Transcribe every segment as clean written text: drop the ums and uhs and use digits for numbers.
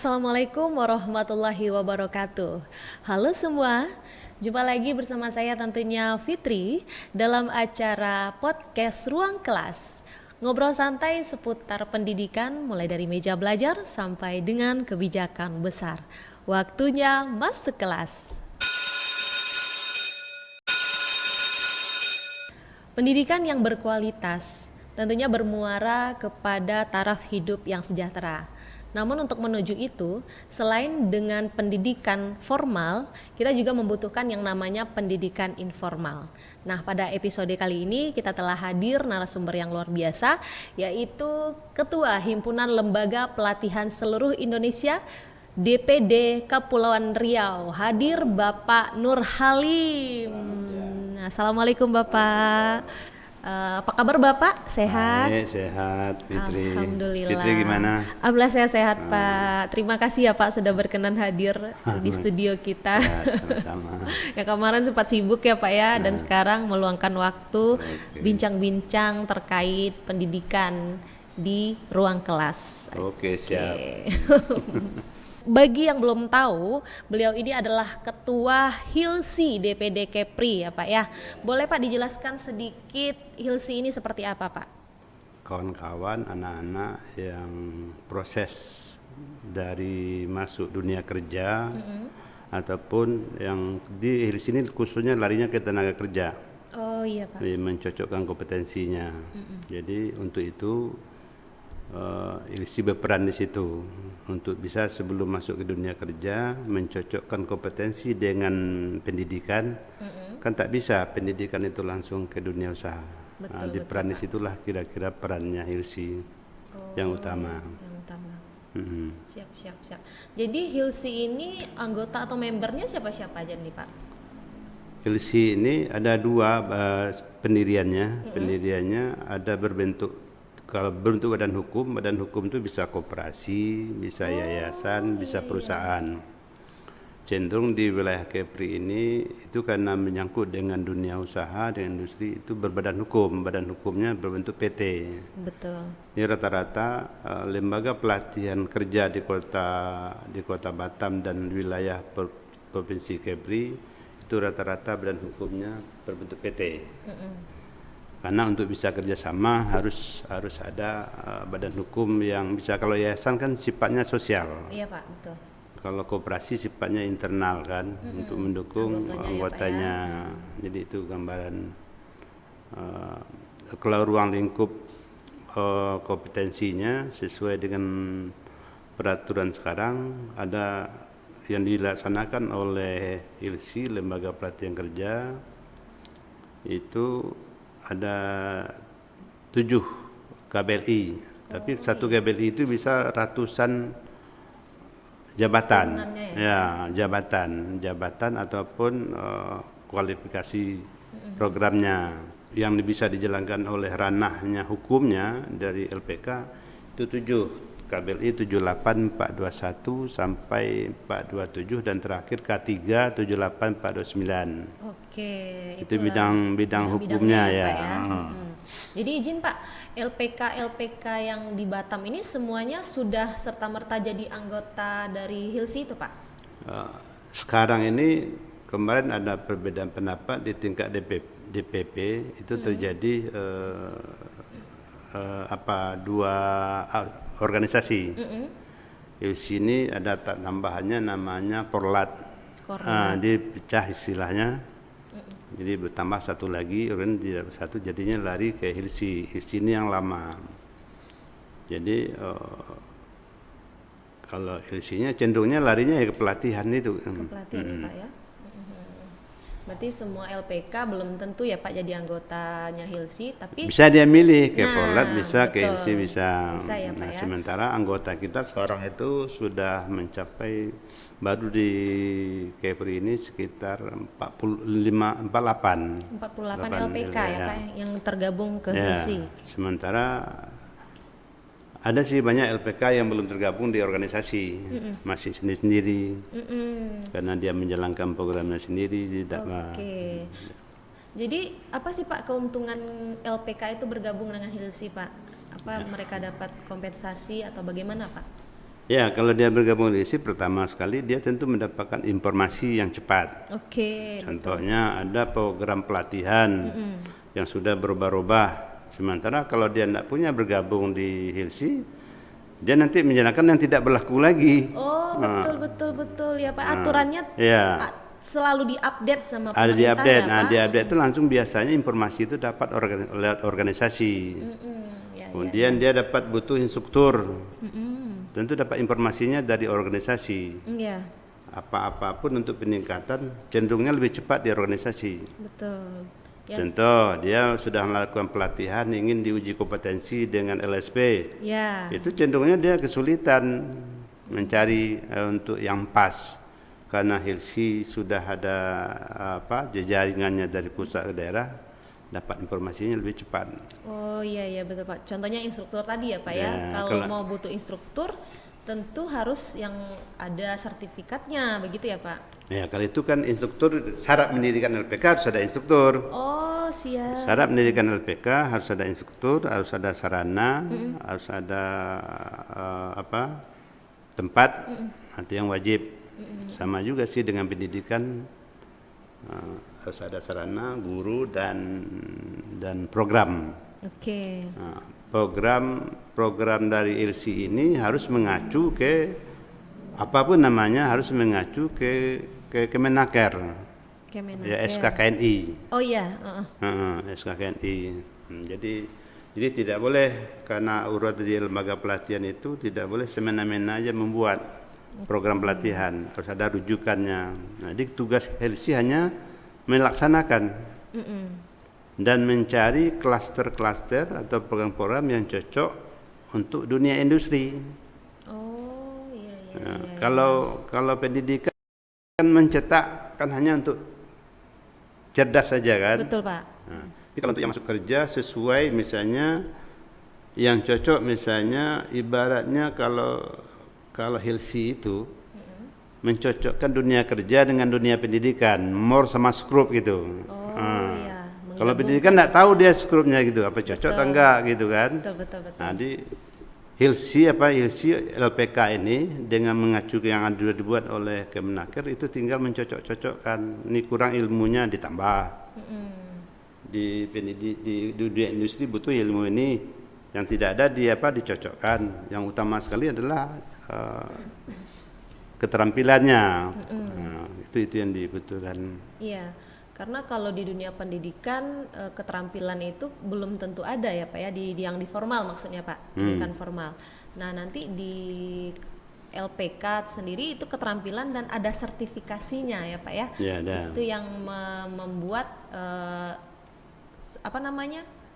Assalamualaikum warahmatullahi wabarakatuh. Halo semua, jumpa lagi bersama saya tentunya Fitri dalam acara podcast Ruang Kelas. Ngobrol santai seputar pendidikan mulai dari meja belajar sampai dengan kebijakan besar. Waktunya masuk kelas. Pendidikan yang berkualitas tentunya bermuara kepada taraf hidup yang sejahtera. Namun untuk menuju itu, selain dengan pendidikan formal, kita juga membutuhkan yang namanya pendidikan informal. Nah, pada episode kali ini kita telah hadir narasumber yang luar biasa, yaitu Ketua Himpunan Lembaga Pelatihan Seluruh Indonesia DPD Kepulauan Riau. Hadir Bapak Nur Halim. Assalamualaikum Bapak. Apa kabar Bapak? Sehat? Baik, sehat Fitri. Alhamdulillah. Fitri gimana? Alhamdulillah saya sehat Pak. Terima kasih ya Pak sudah berkenan hadir di studio kita. Sama-sama. Ya kemarin sempat sibuk ya Pak ya, dan sekarang meluangkan waktu bincang-bincang terkait pendidikan di ruang kelas. Oke, siap. Bagi yang belum tahu, beliau ini adalah Ketua Hilsi DPD Kepri ya Pak ya. Boleh Pak dijelaskan sedikit Hilsi ini seperti apa Pak? Kawan-kawan, anak-anak yang proses dari masuk dunia kerja ataupun yang di sini khususnya larinya ke tenaga kerja. Oh iya Pak. Mencocokkan kompetensinya. Jadi untuk itu Hilsi berperan di situ untuk bisa sebelum masuk ke dunia kerja mencocokkan kompetensi dengan pendidikan. Kan tak bisa pendidikan itu langsung ke dunia usaha. Di peran di situlah kira-kira perannya Hilsi yang utama. Yang utama. Siap. Jadi Hilsi ini anggota atau membernya siapa-siapa aja nih Pak? Hilsi ini ada dua pendiriannya. Pendiriannya ada berbentuk, kalau bentuk badan hukum itu bisa koperasi, bisa yayasan, bisa perusahaan. Cenderung di wilayah Kepri ini itu karena menyangkut dengan dunia usaha, dengan industri itu berbadan hukum. Badan hukumnya berbentuk PT. Betul. Ini rata-rata lembaga pelatihan kerja di kota Batam dan wilayah provinsi Kepri itu rata-rata badan hukumnya berbentuk PT. Karena untuk bisa kerjasama harus ada badan hukum yang bisa. Kalau yayasan kan sifatnya sosial. Iya Pak, betul. Kalau koperasi sifatnya internal kan, untuk mendukung anggotanya. Jadi itu gambaran. Kalau ruang lingkup kompetensinya sesuai dengan peraturan sekarang ada yang dilaksanakan oleh Hilsi Lembaga Pelatihan Kerja itu ada 7 KBLI, tapi satu KBLI itu bisa ratusan jabatan, jabatan ataupun kualifikasi programnya yang bisa dijalankan oleh ranahnya hukumnya dari LPK itu 7 KBLI 78 421 sampai 427 dan terakhir K3 78 429. Oke, itu bidang hukumnya ya. Jadi izin Pak, LPK yang di Batam ini semuanya sudah serta-merta jadi anggota dari Hilsi itu Pak? Sekarang ini kemarin ada perbedaan pendapat di tingkat DPP itu terjadi dua organisasi. Di sini ada tambahannya namanya Porlat. Dipecah istilahnya. Jadi bertambah satu lagi, satu jadinya lari ke Hilsi. Hilsi ini yang lama. Jadi kalau Hilsinya cenderungnya larinya ke pelatihan itu. Ke pelatihan ya Pak ya. Berarti semua LPK belum tentu ya Pak jadi anggotanya Hilsi, tapi bisa dia milih ke Porlat, bisa ke Hilsi, bisa ya, Pak, ya? Sementara anggota kita sekarang itu sudah mencapai baru di Kepri ini sekitar 48 LPK ya Pak yang tergabung ke Hilsi. Sementara ada sih banyak LPK yang belum tergabung di organisasi, masih sendiri-sendiri, karena dia menjalankan programnya sendiri. Oke. Jadi apa sih Pak keuntungan LPK itu bergabung dengan Hilsi Pak? Apa mereka dapat kompensasi atau bagaimana Pak? Ya, kalau dia bergabung di HILSI, pertama sekali dia tentu mendapatkan informasi yang cepat. Oke. Contohnya ada program pelatihan yang sudah berubah-ubah. Sementara kalau dia tidak punya bergabung di HILSI, dia nanti menjalankan yang tidak berlaku lagi. Oh, betul ya Pak. Aturannya Ya. selalu diupdate sama Ada pemerintah diupdate. ya Nah, Pak. diupdate itu langsung biasanya informasi itu dapat lewat organisasi. Ya, Kemudian dia dapat butuh instruktur. Tentu dapat informasinya dari organisasi. ya, Apa-apapun untuk peningkatan cenderungnya lebih cepat di organisasi. betul. Ya, Contoh, dia sudah melakukan pelatihan ingin diuji kompetensi dengan LSP. ya, Itu cenderungnya dia kesulitan mencari untuk yang pas. Karena HILSI sudah ada jejaringannya dari pusat ke daerah, dapat informasinya lebih cepat. oh iya betul Pak. Contohnya instruktur tadi ya Pak ya. Ya, Kalau mau butuh instruktur, tentu harus yang ada sertifikatnya, begitu ya Pak? Ya, kalau itu kan instruktur, syarat mendirikan LPK harus ada instruktur. Oh siap. Syarat mendirikan LPK harus ada instruktur, harus ada sarana, harus ada tempat, nanti yang wajib. Sama juga sih dengan pendidikan, harus ada sarana, guru dan program. Oke. Nah, program dari ILSI ini harus mengacu ke apapun namanya, harus mengacu ke Kemenaker. Kemenaker. Ya, SKKNI. Oh iya. SKKNI. Jadi tidak boleh, karena urut di lembaga pelatihan itu tidak boleh semena-mena aja membuat program pelatihan, harus ada rujukannya. Nah, jadi tugas HILSI hanya melaksanakan dan mencari klaster-klaster atau program-program yang cocok untuk dunia industri. Oh iya. Kalau pendidikan kan mencetak kan hanya untuk cerdas saja kan. Betul Pak. Nah, tapi kalau untuk yang masuk kerja sesuai, misalnya yang cocok, misalnya ibaratnya kalau HILSI itu mencocokkan dunia kerja dengan dunia pendidikan, more sama skrup gitu. Iya. Kalau pendidikan tidak tahu dia skrupnya gitu, apa cocok atau enggak gitu kan. Betul. Nah, di HILSI LPK ini dengan mengacu yang sudah dibuat oleh Kemenaker itu tinggal mencocok-cocokkan. Ini kurang ilmunya ditambah. Di dunia industri butuh ilmu ini, yang tidak ada dicocokkan. Yang utama sekali adalah keterampilannya. Nah, itu yang dibutuhkan. Iya. Karena kalau di dunia pendidikan keterampilan itu belum tentu ada ya Pak ya, di yang di formal maksudnya Pak, pendidikan formal. Nah nanti di LPK sendiri itu keterampilan dan ada sertifikasinya ya Pak ya. Ya, ada. Itu yang membuat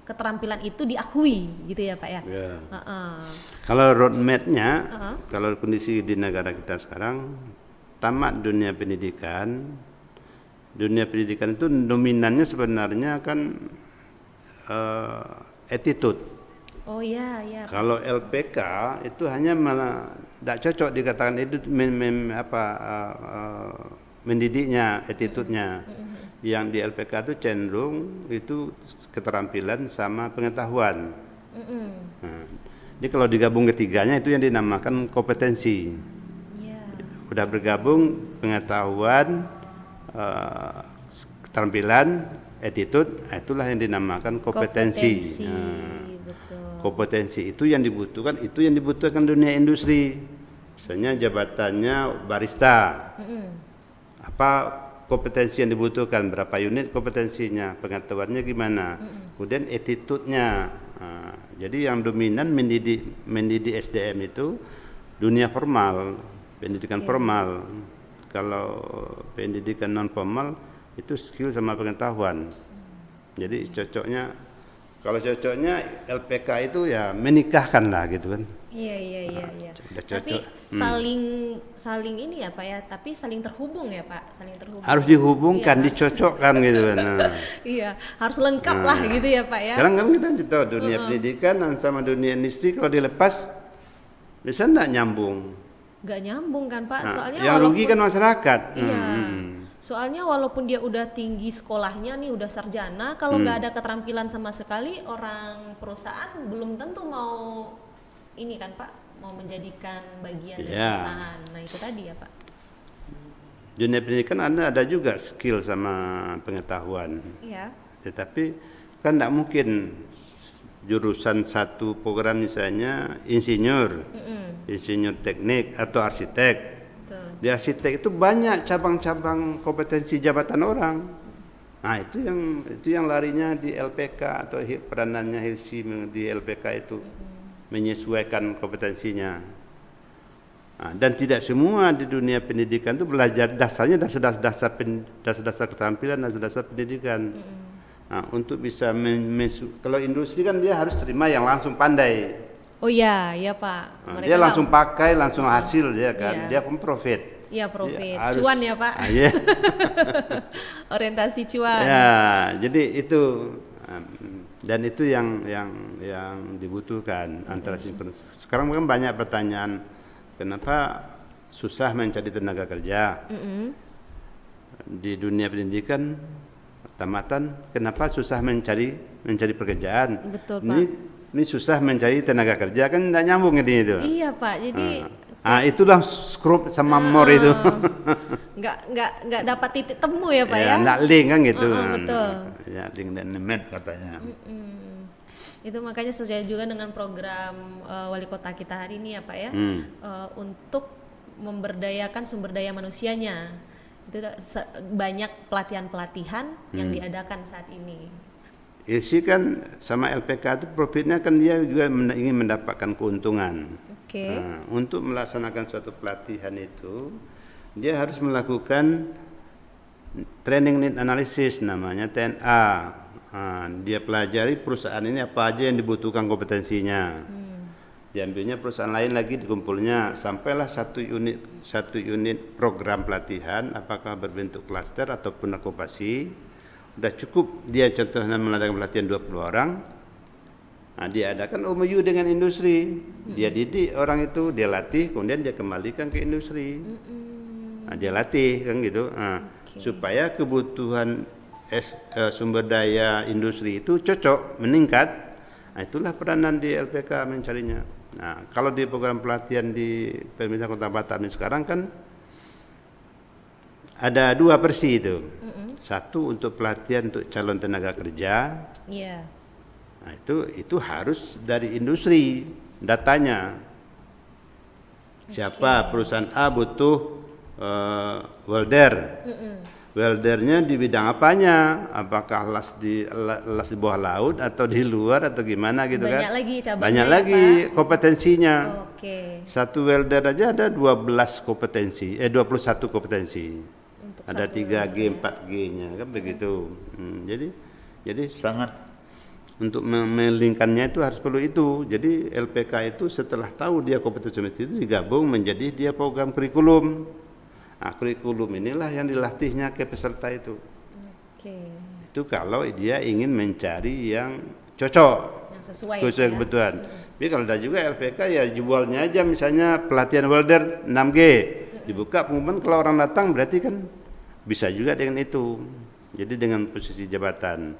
keterampilan itu diakui gitu ya Pak ya. Ya. Kalau roadmap-nya, kalau kondisi di negara kita sekarang, tamat dunia pendidikan itu dominannya sebenarnya kan attitude. Oh iya. Kalau LPK itu hanya tidak cocok dikatakan itu mendidiknya, attitude-nya. Yang di LPK itu cenderung itu keterampilan sama pengetahuan. Nah, jadi kalau digabung ketiganya itu yang dinamakan kompetensi. Udah bergabung pengetahuan, keterampilan, attitude, itulah yang dinamakan kompetensi. Betul. Kompetensi itu yang dibutuhkan dunia industri. Misalnya jabatannya barista. Apa kompetensi yang dibutuhkan, berapa unit kompetensinya, pengetahuannya gimana, kemudian attitude-nya. Jadi yang dominan mendidik SDM itu dunia formal, pendidikan formal. Kalau pendidikan non formal itu skill sama pengetahuan. Jadi kalau cocoknya LPK itu ya menikahkan lah gitu kan. Iya. Udah Tapi cocok. saling ini ya Pak ya, tapi saling terhubung ya Pak, saling terhubung. Harus dihubungkan, dicocokkan gitu kan. Iya, harus lengkap lah gitu ya Pak ya. Sekarang kan kita tahu dunia pendidikan sama dunia industri kalau dilepas bisa enggak nyambung. Nggak nyambung kan Pak, soalnya yang rugi kan masyarakat. Iya. Soalnya walaupun dia udah tinggi sekolahnya nih, udah sarjana, kalau nggak ada keterampilan sama sekali, orang perusahaan belum tentu mau ini kan Pak, mau menjadikan bagian dari Ya. perusahaan. Nah itu tadi ya Pak. Dunia pendidikan ada juga skill sama pengetahuan. Iya. Tetapi kan tidak mungkin jurusan satu program misalnya insinyur, insinyur teknik atau arsitek. Betul. Di arsitek itu banyak cabang-cabang kompetensi jabatan orang. Nah itu yang larinya di LPK atau peranannya Hilsi di LPK itu menyesuaikan kompetensinya. Nah, dan tidak semua di dunia pendidikan itu belajar dasarnya dasar keterampilan, dasar pendidikan. Nah, untuk bisa kalau industri kan dia harus terima yang langsung pandai. Oh iya, iya Pak. Nah, Mereka dia nggak- langsung pakai, langsung hasil ya kan. Iya. Dia pun profit. Iya profit, Dia harus- cuan ya Pak. Iya. Orientasi cuan. Ya, jadi itu dan itu yang dibutuhkan antara sinkronis. Sekarang kan banyak pertanyaan, kenapa susah mencari tenaga kerja di dunia pendidikan tamatan? Kenapa susah mencari Betul pekerjaan? Pak. Ini susah mencari tenaga kerja kan tidak nyambung ini itu. Iya Pak, jadi Itulah skrup sama mor itu. nggak dapat titik temu ya Pak ya. Nggak link kan gitu. Betul. Ya, link dan net katanya. Itu makanya sesuai juga dengan program wali kota kita hari ini ya Pak ya, untuk memberdayakan sumber daya manusianya. Itu banyak pelatihan-pelatihan yang diadakan saat ini. Isi kan sama LPK itu profitnya kan dia juga ingin mendapatkan keuntungan. Oke. Nah, untuk melaksanakan suatu pelatihan itu dia harus melakukan training need analysis namanya TNA. Nah, dia pelajari perusahaan ini apa aja yang dibutuhkan kompetensinya. Diambilnya perusahaan lain lagi dikumpulnya sampailah satu unit program pelatihan, apakah berbentuk klaster ataupun okupasi. Udah cukup dia contohnya mengadakan pelatihan 20 orang. Nah, dia adakan MOU dengan industri. Dia didik orang itu, dia latih, kemudian dia kembalikan ke industri. Nah, dia latih kan gitu. Nah, supaya kebutuhan sumber daya industri itu cocok, meningkat. Nah, itulah peranan di LPK mencarinya. Nah, kalau di program pelatihan di pemerintah Kota Batam ini sekarang kan ada 2 versi itu. Satu untuk pelatihan untuk calon tenaga kerja. Iya. Nah, itu harus dari industri datanya. Siapa perusahaan A butuh welder. Weldernya di bidang apanya? Apakah las di bawah laut atau di luar atau gimana gitu Banyak kan? lagi cabangnya Banyak ya, lagi Pak? kompetensinya. Oke. Satu welder aja ada 21 kompetensi. Untuk Ada satu 3G, 4G-nya kan begitu. Jadi sangat untuk melingkannya itu harus perlu itu. Jadi LPK itu setelah tahu dia kompetensi itu digabung menjadi dia program kurikulum. Nah, kurikulum inilah yang dilatihnya ke peserta itu. Oke. Itu kalau dia ingin mencari yang cocok, Yang sesuai sesuai ya. kebutuhan. Tapi kalau ada juga LPK ya jualnya aja misalnya pelatihan welder 6G. Dibuka pengumuman kalau orang datang berarti kan bisa juga dengan itu. Jadi dengan posisi jabatan.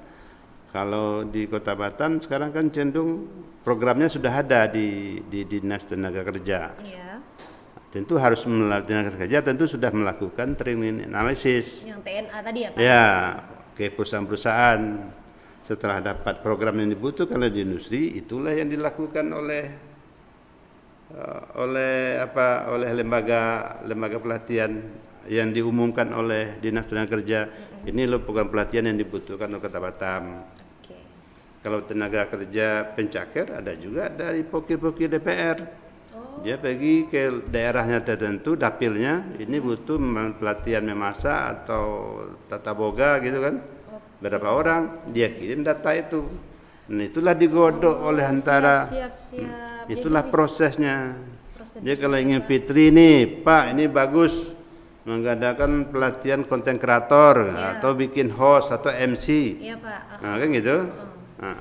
Kalau di Kota Batam sekarang kan cenderung programnya sudah ada di Dinas Tenaga Kerja. Iya. Tentu harus tenaga kerja tentu sudah melakukan training analisis. Yang TNA tadi ya Pak? Ya, ke perusahaan-perusahaan. Setelah dapat program yang dibutuhkan oleh industri, itulah yang dilakukan oleh lembaga pelatihan yang diumumkan oleh Dinas Tenaga Kerja. Ini loh program pelatihan yang dibutuhkan oleh Kota Batam. Oke. Kalau tenaga kerja pencaker ada juga dari pokir-pokir DPR. Dia pergi ke daerahnya tertentu, dapilnya, ini butuh pelatihan memasak atau tata boga gitu kan. Berapa orang, dia kirim data itu. Nah, itulah digodok oleh antara. Siap. Itulah Jadi prosesnya. prosedur Dia kalau ingin Fitri nih, Pak ini bagus mengadakan pelatihan konten kreator atau bikin host atau MC. Iya Pak. Nah, kan gitu. Nah,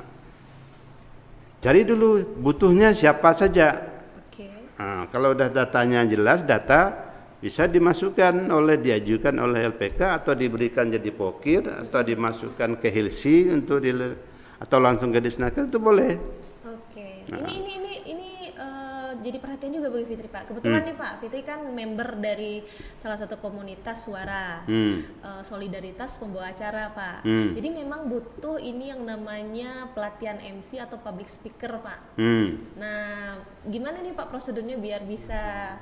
cari dulu butuhnya siapa saja. Oke. Nah, kalau udah datanya jelas, data bisa diajukan oleh LPK atau diberikan jadi pokir atau dimasukkan ke Hilsi untuk atau langsung ke Disnaker itu boleh. Oke. Nah. Ini jadi perhatian juga bagi Fitri Pak. Kebetulan nih Pak, Fitri kan member dari salah satu komunitas suara solidaritas pembawa acara Pak. Jadi memang butuh ini yang namanya pelatihan MC atau public speaker Pak. Nah, gimana nih Pak prosedurnya biar bisa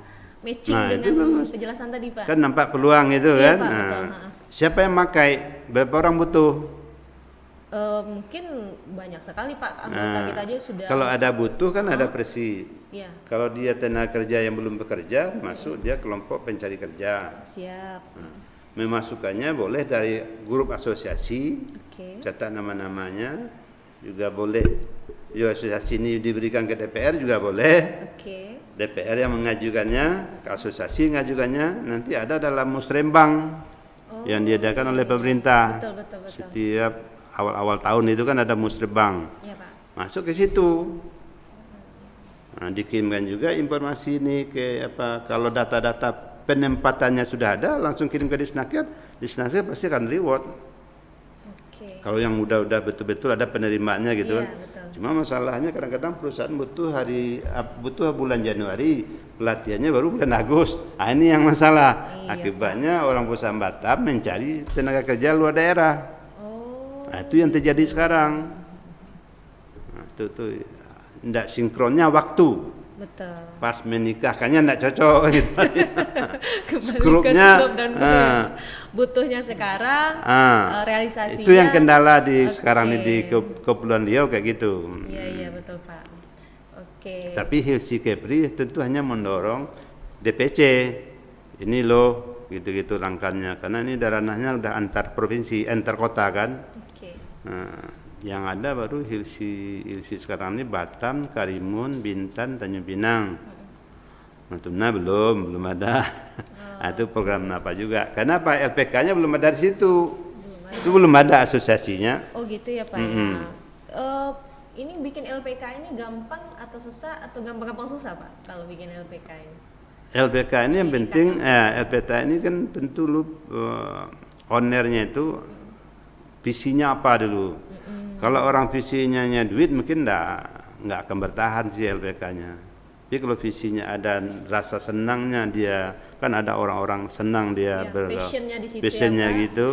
matching dengan penjelasan tadi Pak? Kan nampak peluang itu Iya, kan. Pak, Nah, betul. siapa yang pakai? Berapa orang butuh? Mungkin banyak sekali Pak, anggota kita aja sudah. Kalau ada butuh kan ada presi. Iya, Kalau dia tenaga kerja yang belum bekerja, masuk dia kelompok pencari kerja. siap. Memasukkannya boleh dari grup asosiasi, Oke. catat nama-namanya, juga boleh. Ya, asosiasi ini diberikan ke DPR juga boleh. Oke. DPR yang mengajukannya, ke asosiasi mengajukannya, nanti ada dalam musrembang yang diadakan oleh pemerintah. Betul. Setiap awal-awal tahun itu kan ada musrembang. Iya Pak. Masuk ke situ. Nah, dikirimkan juga informasi ini ke apa, kalau data-data penempatannya sudah ada langsung kirim ke Disnaker pasti akan reward. Oke. Kalau yang udah betul-betul ada penerimaannya gitu Iya, kan. betul. Cuma masalahnya kadang-kadang perusahaan butuh bulan Januari, pelatihannya baru bulan Agustus. Nah, ini yang masalah. Iya, Akibatnya orang perusahaan Batam mencari tenaga kerja luar daerah. Oh, Nah, itu yang terjadi sekarang. Nah, itu tidak sinkronnya waktu. betul. Pas menikahkannya tidak cocok gitu. Kembali Skrupnya, ke skrup dan butuhnya sekarang, realisasinya. itu yang kendala di Oke. sekarang ini di Kepulauan Riau kayak gitu. Iya betul Pak. Oke. Tapi Hilsi Kepri tentu hanya mendorong DPC. Ini loh gitu-gitu langkahnya, karena ini ranahnya udah antar provinsi, antar kota kan. Oke. Nah, yang ada baru Hilsi sekarang ini Batam, Karimun, Bintan, Tanjung Pinang. Natuna belum ada. Nah, itu program apa juga? Kenapa LPK-nya belum ada di situ? Itu belum ada asosiasinya. Oh gitu ya Pak ya. Ini bikin LPK ini gampang atau susah atau gampang-gampang susah Pak kalau bikin LPK ini? LPK ini yang penting, LPK ini kan tentu lu ownernya itu visinya apa dulu. Kalau orang visinya duit mungkin nggak akan bertahan sih LPK-nya. Tapi kalau visinya ada rasa senangnya, dia kan ada orang-orang senang dia passionnya di situ passionnya ya, Pak. gitu.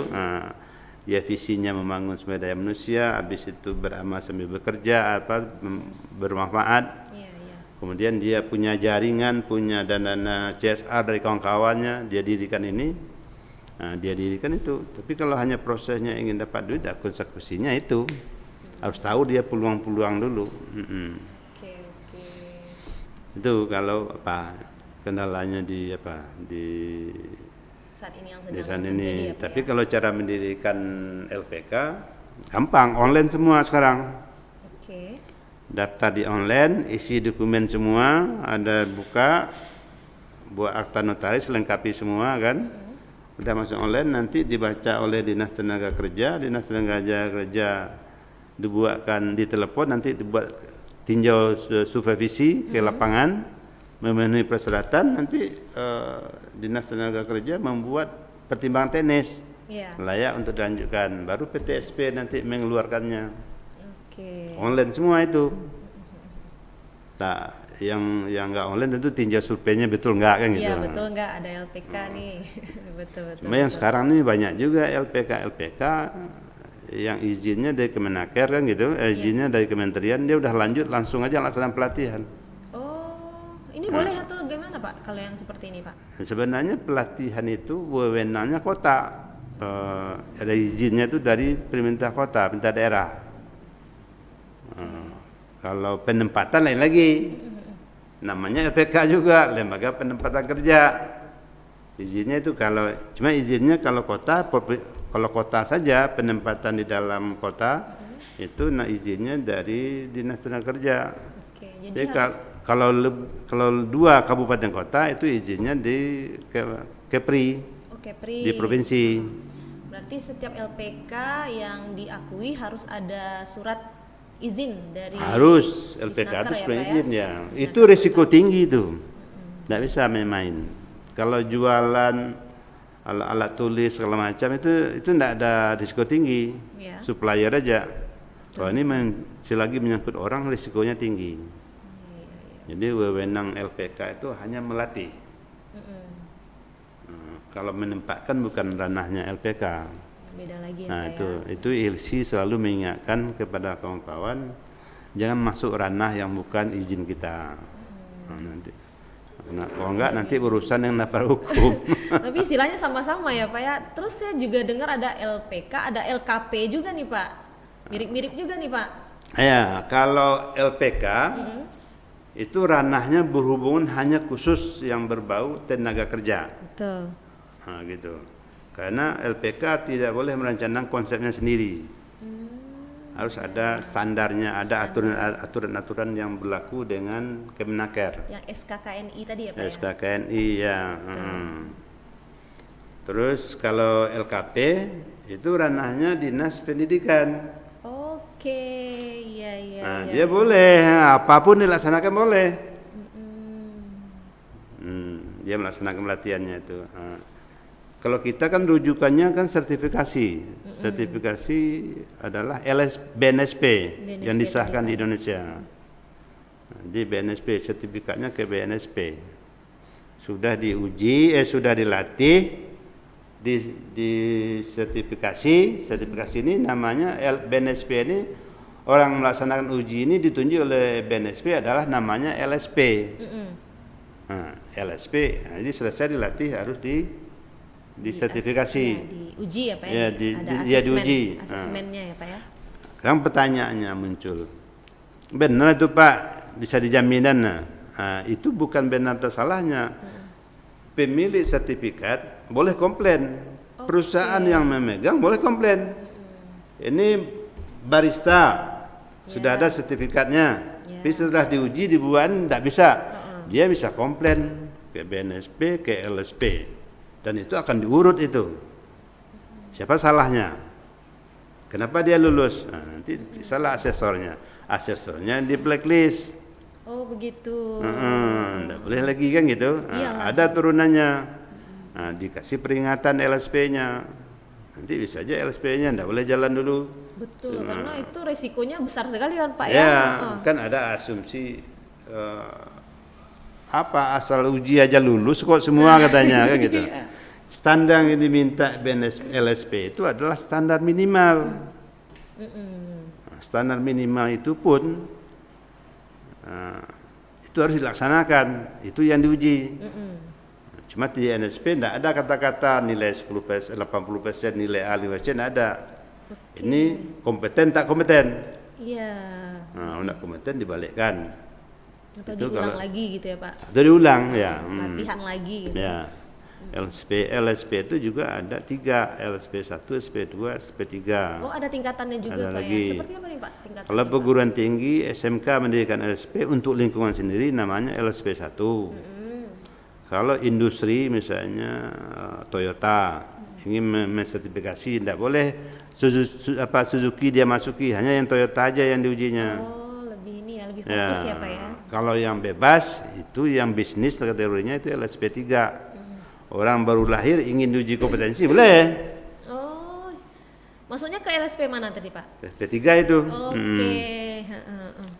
Dia visinya membangun sumber daya manusia, habis itu beramal sambil bekerja bermanfaat. Iya. Kemudian dia punya jaringan, punya dana CSR dari kawan-kawannya, dia dirikan ini. Nah, dia dirikan itu. Tapi kalau hanya prosesnya ingin dapat duit, konsekuensinya itu harus tahu dia peluang-peluang dulu. Oke. Itu kalau kendalanya di Saat ini yang di sedang sana terjadi ini. ya, Pak, Tapi ya? kalau cara mendirikan LPK gampang, online semua sekarang. Oke. Daftar di online, isi dokumen semua, ada buat akta notaris, lengkapi semua kan. Udah masuk online, nanti dibaca oleh Dinas Tenaga Kerja dibuatkan di telepon, nanti dibuat tinjau supervisi ke lapangan, memenuhi persyaratan, nanti Dinas Tenaga Kerja membuat pertimbangan teknis layak untuk dilanjutkan, baru PTSP nanti mengeluarkannya. Oke. Online semua itu. Nah, yang nggak online tentu tinjau surveinya betul nggak kan gitu. Iya betul nggak ada LPK nih. betul. Cuma yang sekarang nih banyak juga LPK yang izinnya dari Kemenaker kan gitu, izinnya dari kementerian, dia udah lanjut langsung aja laksanakan pelatihan. Oh, ini boleh atau gimana Pak kalau yang seperti ini Pak? Sebenarnya pelatihan itu wewenangnya kota, ada izinnya itu dari pemerintah kota, pemerintah daerah. Kalau penempatan lain lagi, namanya LPK juga, lembaga penempatan kerja. Izinnya itu cuma izinnya kalau kota saja, penempatan di dalam kota itu izinnya dari Dinas Tenaga Kerja. Oke, jadi harus kalau 2 kabupaten kota itu izinnya di Kepri, di provinsi. Berarti setiap LPK yang diakui harus ada surat izin dari Harus LPK Disnaker harus ya, punya Pak, ya? izin ya. Disnaker Itu risiko tinggi itu. Tidak bisa main-main. Kalau jualan alat tulis segala macam itu tidak ada risiko tinggi. Ya. Supplier aja. Kalau ini selagi menyangkut orang risikonya tinggi. Jadi wewenang LPK itu hanya melatih. Kalau menempatkan bukan ranahnya LPK. Beda lagi ya Nah, Pak ya. itu ILSI selalu mengingatkan kepada kawan-kawan jangan masuk ranah yang bukan izin kita. Nanti. Nah, kalau enggak nanti urusan yang dapat hukum. Tapi istilahnya sama-sama ya Pak ya. Terus saya juga dengar ada LPK, ada LKP juga nih Pak. Mirip-mirip juga nih Pak. Ya, kalau LPK itu ranahnya berhubungan hanya khusus yang berbau tenaga kerja. Betul. Nah, gitu. Karena LPK tidak boleh merancang konsepnya sendiri. Harus ada standarnya, ada aturan-aturan yang berlaku dengan Kemenaker. Yang SKKNI tadi ya Pak ya. SKKNI ya. Terus kalau LKP itu ranahnya Dinas Pendidikan. Oke, iya. Nah, dia boleh apapun dilaksanakan boleh. Dia melaksanakan pelatihannya itu. Kalau kita kan rujukannya kan sertifikasi. Sertifikasi adalah BNSP yang disahkan di Indonesia. Jadi BNSP sertifikatnya ke BNSP. Sudah diuji, sudah dilatih, di sertifikasi ini namanya BNSP ini orang melaksanakan uji ini ditunjuk oleh BNSP adalah namanya LSP. Nah, LSP, jadi selesai dilatih harus disertifikasi. Diuji ya Pak ya. Ya, ada diuji. asesmennya ya Pak ya. Sekarang pertanyaannya muncul, benar itu Pak bisa dijaminan? Nah, itu bukan benar atau salahnya. Pemilik sertifikat boleh komplain, perusahaan yang memegang boleh komplain. Ini barista sudah ada sertifikatnya, tapi setelah diuji dibuat tidak bisa. Dia bisa komplain ke BNSP, ke LSP, dan itu akan diurut itu. Siapa salahnya? Kenapa dia lulus? Nah, nanti salah asesornya di blacklist. Oh begitu. Nggak boleh lagi kan gitu. Ada turunannya. Nah, dikasih peringatan LSP-nya. Nanti bisa aja LSP-nya nggak boleh jalan dulu. Betul, karena itu resikonya besar sekali kan Pak ya. Ya, Kan ada asumsi asal uji aja lulus kok semua katanya kan gitu. Standar yang diminta LSP itu adalah standar minimal. Standar minimal itu pun itu harus dilaksanakan, itu yang diuji. Cuma di NSP tidak ada kata-kata nilai 10%, 80% nilai A, 5%, tidak ada. Ini kompeten tak kompeten. Iya. Nah, tidak kompeten dibalikkan. Atau diulang lagi gitu ya Pak? Atau diulang ya. Latihan lagi gitu. Ya. LSP itu juga ada 3, LSP 1, SP 2, SP 3. Oh ada tingkatannya juga ada Pak lagi. ya? Seperti apa nih Pak tingkatannya? Kalau perguruan tinggi SMK mendirikan LSP untuk lingkungan sendiri namanya LSP 1. Kalau industri misalnya Toyota ingin mensertifikasi, tidak boleh Suzuki dia masuki, hanya yang Toyota aja yang diujinya. Oh lebih ini ya, lebih fokus ya Pak ya? Kalau yang bebas itu yang bisnis kategorinya itu LSP 3. Orang baru lahir ingin diuji kompetensi boleh. Oh, maksudnya ke LSP mana tadi Pak? LSP 3 itu. Oke.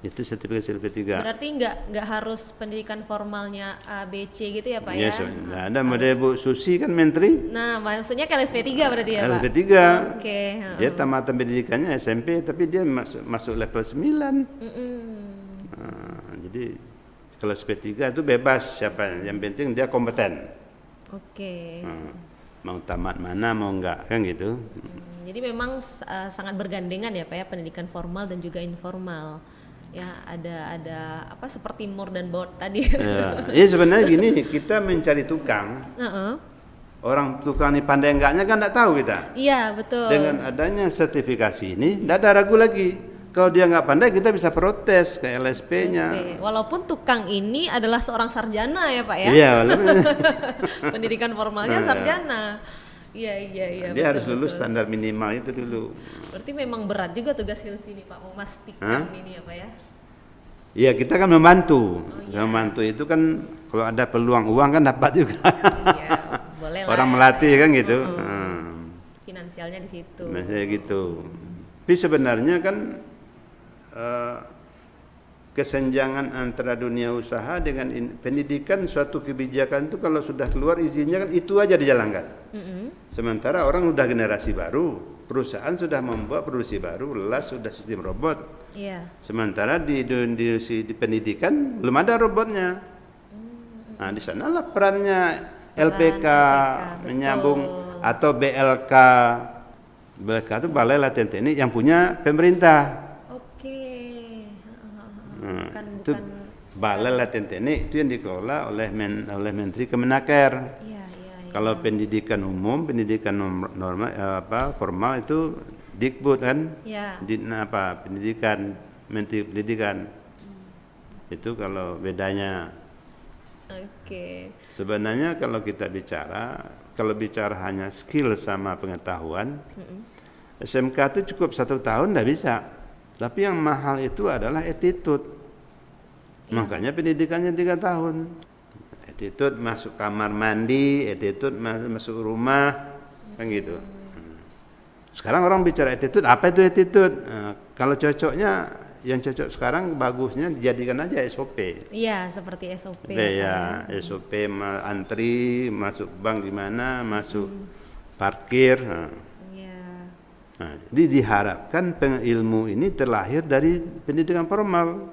Itu sertifikasi LSP 3. Berarti nggak harus pendidikan formalnya A, B, C gitu ya Pak ya? Nah, ada model Bu Susi kan menteri. Nah, maksudnya ke LSP 3 berarti ya Pak? LSP 3. Oke. Dia tamatan pendidikannya SMP tapi dia masuk level 9. Jadi kalau SP 3 itu bebas siapa, yang penting dia kompeten. Oke. Mau tamat mana mau enggak kan gitu. Jadi memang sangat bergandengan ya Pak ya, pendidikan formal dan juga informal. Ya ada apa seperti mur dan bot tadi. Ya sebenarnya gini, kita mencari tukang. Orang tukang ini pandai enggaknya kan enggak tahu kita. Iya betul. Dengan adanya sertifikasi ini enggak ada ragu lagi. Kalau dia nggak pandai kita bisa protes ke LSP-nya. Walaupun tukang ini adalah seorang sarjana ya Pak ya. Iya, walaupun pendidikan formalnya sarjana. Iya. Dia harus lulus standar minimal itu dulu. Berarti memang berat juga tugas HILSI ini Pak, memastikan ini ya Pak ya. Iya, kita kan membantu. Membantu itu kan kalau ada peluang uang kan dapat juga. Iya, boleh lah. Orang melatih kan gitu. Finansialnya di situ. Misalnya gitu. Tapi sebenarnya kan kesenjangan antara dunia usaha dengan pendidikan. Suatu kebijakan itu kalau sudah keluar izinnya kan itu aja dijalankan. Sementara orang sudah generasi baru, perusahaan sudah membuat produksi baru, las sudah sistem robot. Sementara di pendidikan belum ada robotnya. Nah, di sanalah perannya LPK menyambung, atau BLK. BLK itu Balai Latihan Teknik yang punya pemerintah. Itu Balai Latihan Teknik itu yang dikelola oleh Menteri Kemenaker. Kalau pendidikan umum, pendidikan normal formal itu Dikbud kan? Pendidikan, Menteri Pendidikan. Itu kalau bedanya. Sebenarnya kalau kita bicara hanya skill sama pengetahuan, SMK itu cukup 1 tahun tidak bisa. Tapi yang mahal itu adalah attitude. Makanya pendidikannya 3 tahun. Attitude masuk kamar mandi, attitude masuk rumah, kan gitu. Sekarang orang bicara attitude, apa itu attitude? Kalau cocoknya, yang cocok sekarang bagusnya dijadikan aja SOP. Iya, seperti SOP. Ya, SOP antri, masuk bank di mana, masuk parkir. Jadi diharapkan ilmu ini terlahir dari pendidikan formal.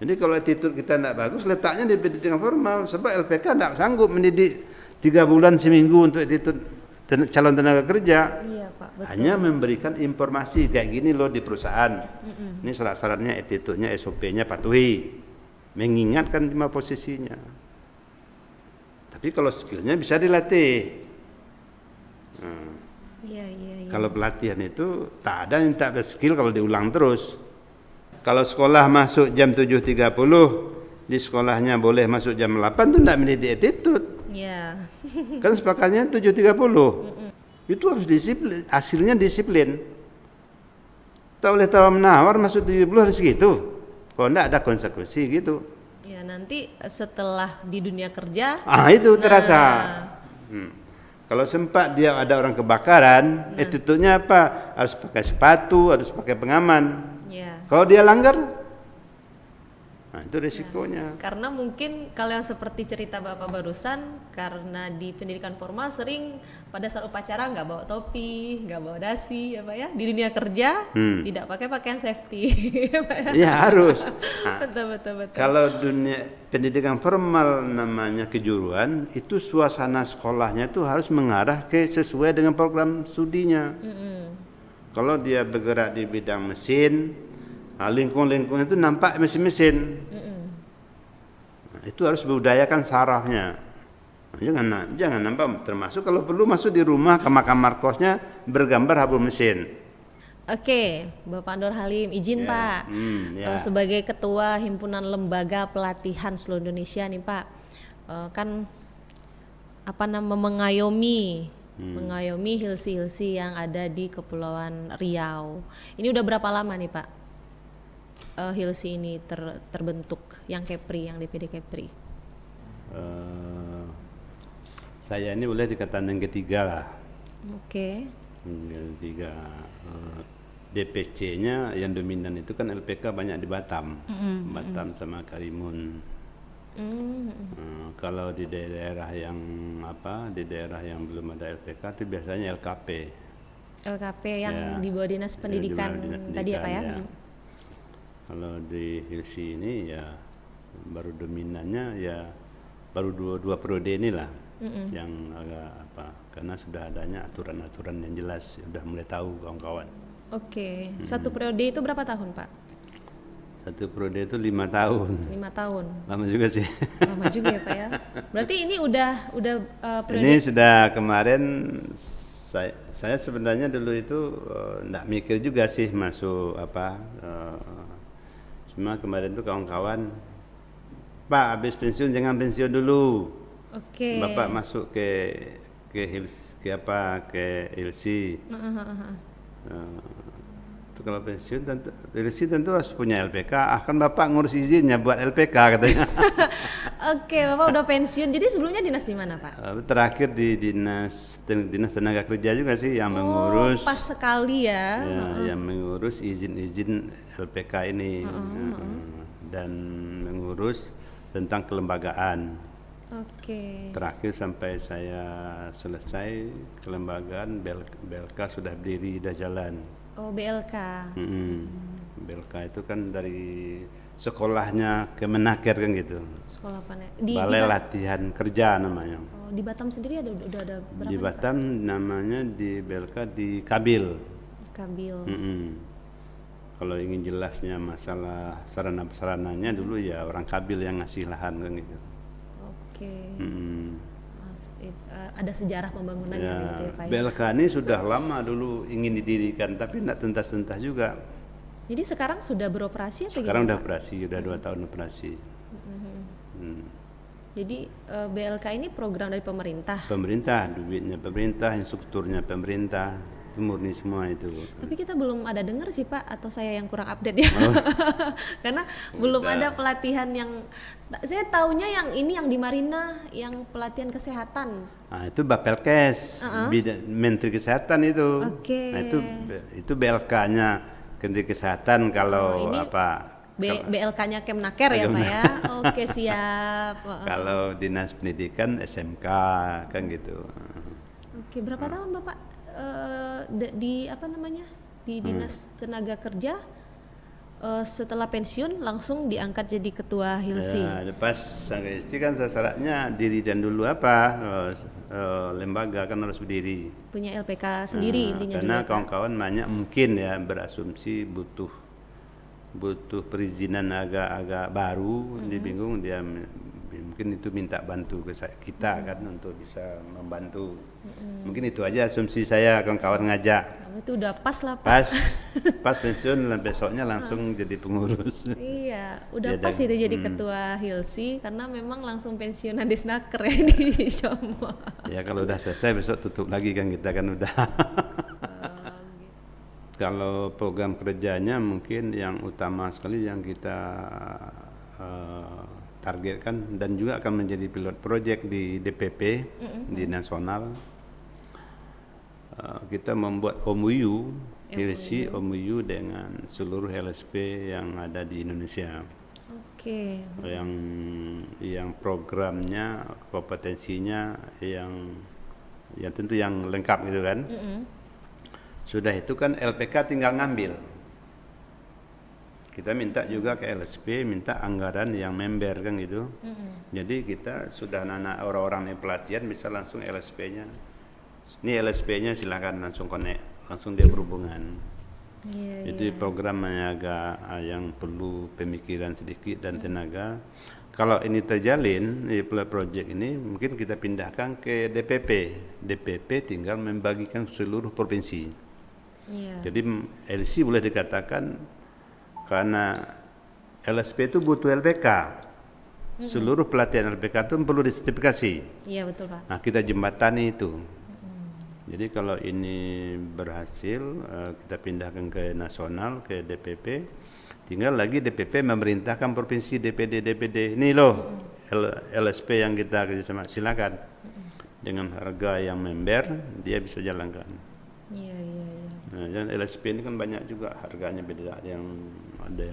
Jadi kalau attitude kita tidak bagus, letaknya di pendidikan formal. Sebab LPK tidak sanggup mendidik 3 bulan seminggu untuk attitude calon tenaga kerja. Iya, Pak, betul. Hanya memberikan informasi kayak gini loh di perusahaan. Ini syarat-syaratnya, attitude-nya, SOP-nya patuhi. Mengingatkan 5 posisinya. Tapi kalau skillnya bisa dilatih. Kalau pelatihan itu tak ada yang tak skill kalau diulang terus. Kalau sekolah masuk jam 7.30, di sekolahnya boleh masuk jam 8, itu tidak mendidik attitude. Kan sepakatnya 7.30. Itu harus disiplin, hasilnya disiplin. Tak boleh tawar menawar masuk 70 harus gitu. Kalau tidak ada konsekuensi gitu. Nanti setelah di dunia kerja, itu terasa. Kalau sempat dia ada orang kebakaran, attitude-nya apa? Harus pakai sepatu, harus pakai pengaman. Kalau dia langgar, itu risikonya. Karena mungkin kalau yang seperti cerita Bapak barusan, karena di pendidikan formal sering pada saat upacara nggak bawa topi, nggak bawa dasi, ya Pak ya. Di dunia kerja tidak pakai pakaian safety. Iya harus. Betul. Kalau dunia pendidikan formal namanya kejuruan, itu suasana sekolahnya itu harus mengarah ke sesuai dengan program studinya. Kalau dia bergerak di bidang mesin, lingkung-lingkung itu nampak mesin-mesin. Itu harus budayakan sarafnya. Jangan nampak, termasuk kalau perlu masuk di rumah, kamar-kamar kosnya bergambar habur mesin. Oke, Bapak Nur Halim, izin Pak, sebagai Ketua Himpunan Lembaga Pelatihan seluruh Indonesia nih Pak, kan mengayomi hilsi-hilsi yang ada di Kepulauan Riau. Ini udah berapa lama nih Pak hilsi ini terbentuk, yang Kepri, yang DPD Kepri? Saya ini boleh dikatakan yang ketiga lah. Yang ketiga. DPC-nya yang dominan itu kan LPK banyak di Batam. Batam sama Karimun. Kalau di daerah yang belum ada LPK itu biasanya LKP. LKP yang di bawah Dinas Pendidikan tadi ya Pak ya? Kalau di Hilsi ini ya baru dominannya ya baru dua periode inilah yang agak karena sudah adanya aturan-aturan yang jelas, sudah mulai tahu kawan-kawan. Satu periode itu berapa tahun Pak? Satu periode itu 5 tahun. 5 tahun. Lama juga sih. Lama juga ya Pak ya. Berarti ini udah periode. Ini sudah kemarin saya sebenarnya dulu itu enggak mikir juga sih masuk cuma kemarin tuh kawan-kawan, Pak habis pensiun jangan pensiun dulu. Bapak masuk ke Hilsi. Kalau pensiun tentu harus punya LPK. Kan Bapak ngurus izinnya buat LPK katanya. Oke, Bapak udah pensiun. Jadi sebelumnya dinas di mana, Pak? Terakhir di dinas tenaga kerja juga sih yang mengurus. Pas sekali ya. Ya, yang mengurus izin-izin LPK ini dan mengurus tentang kelembagaan. Oke. Terakhir sampai saya selesai kelembagaan BLK sudah berdiri, sudah jalan. Oh, BLK. BLK itu kan dari sekolahnya Kemenaker kan gitu. Sekolah apa nih? Balai Latihan Kerja namanya. Oh, di Batam sendiri udah ada berapa? Di Batam namanya di BLK di Kabil. Kabil. Kalau ingin jelasnya masalah sarana-sarananya dulu ya orang Kabil yang ngasih lahan kan gitu. Oke. Ada sejarah pembangunannya gitu ya, Pak. BLK ini sudah lama dulu ingin didirikan tapi tidak tuntas-tuntas juga. Jadi sekarang sudah beroperasi atau Sekarang gimana? udah operasi, udah 2 tahun operasi. Jadi BLK ini program dari pemerintah. Pemerintah, duitnya pemerintah, instrukturnya pemerintah, itu murni semua itu. Tapi kita belum ada dengar sih Pak, atau saya yang kurang update ya. Karena belum ada pelatihan yang, saya taunya yang ini yang di Marina, yang pelatihan kesehatan. Nah, itu Bapelkes, Menteri Kesehatan itu. Oke. Nah, itu BLK-nya Menteri Kesehatan kalau ini apa? BLK-nya Kemenaker ya Pak ya. Oke, siap. Kalau Dinas Pendidikan SMK kan gitu. Oke, berapa tahun Bapak di apa namanya? Di Dinas Tenaga Kerja setelah pensiun langsung diangkat jadi ketua Hilsi. Ya, pas sang istri kan syaratnya dirikan dulu apa lembaga kan harus berdiri. Punya LPK sendiri intinya karena juga. kawan-kawan banyak mungkin ya berasumsi butuh perizinan agak baru, dia bingung, dia mungkin itu minta bantu ke kita kan untuk bisa membantu. Mungkin itu aja asumsi saya, kawan-kawan ngajak. Itu udah pas lah Pak. Pas pensiun besoknya langsung jadi pengurus. Iya, udah Ya, pas itu jadi ketua Hilsi karena memang langsung pensiunan Disnaker ya di Jombang. Ya kalau udah selesai besok tutup lagi kan kita kan udah. Kalau program kerjanya mungkin yang utama sekali yang kita targetkan dan juga akan menjadi pilot project di DPP di nasional. Kita membuat MOU, Hilsi MOU dengan seluruh LSP yang ada di Indonesia. Oke. Yang programnya, kompetensinya yang tentu yang lengkap gitu kan. Sudah itu kan LPK tinggal ngambil. Kita minta juga ke LSP, minta anggaran yang member kan gitu. Jadi kita sudah orang-orang yang pelatihan bisa langsung LSP-nya. Ini LSP-nya silakan langsung connect, langsung dia berhubungan. Itu programnya agak yang perlu pemikiran sedikit dan tenaga. Kalau ini terjalin, project ini mungkin kita pindahkan ke DPP. DPP tinggal membagikan seluruh provinsi. Jadi LC boleh dikatakan karena LSP itu butuh LPK. Seluruh pelatihan LPK itu perlu disertifikasi. Iya betul Pak. Nah kita jembatani itu. Jadi kalau ini berhasil kita pindahkan ke nasional, ke DPP. Tinggal lagi DPP memerintahkan provinsi DPD. Ini loh LSP yang kita kerjasama, silakan. Dengan harga yang member dia bisa jalankan. Iya. Nah, dan LSP ini kan banyak juga harganya beda. Ada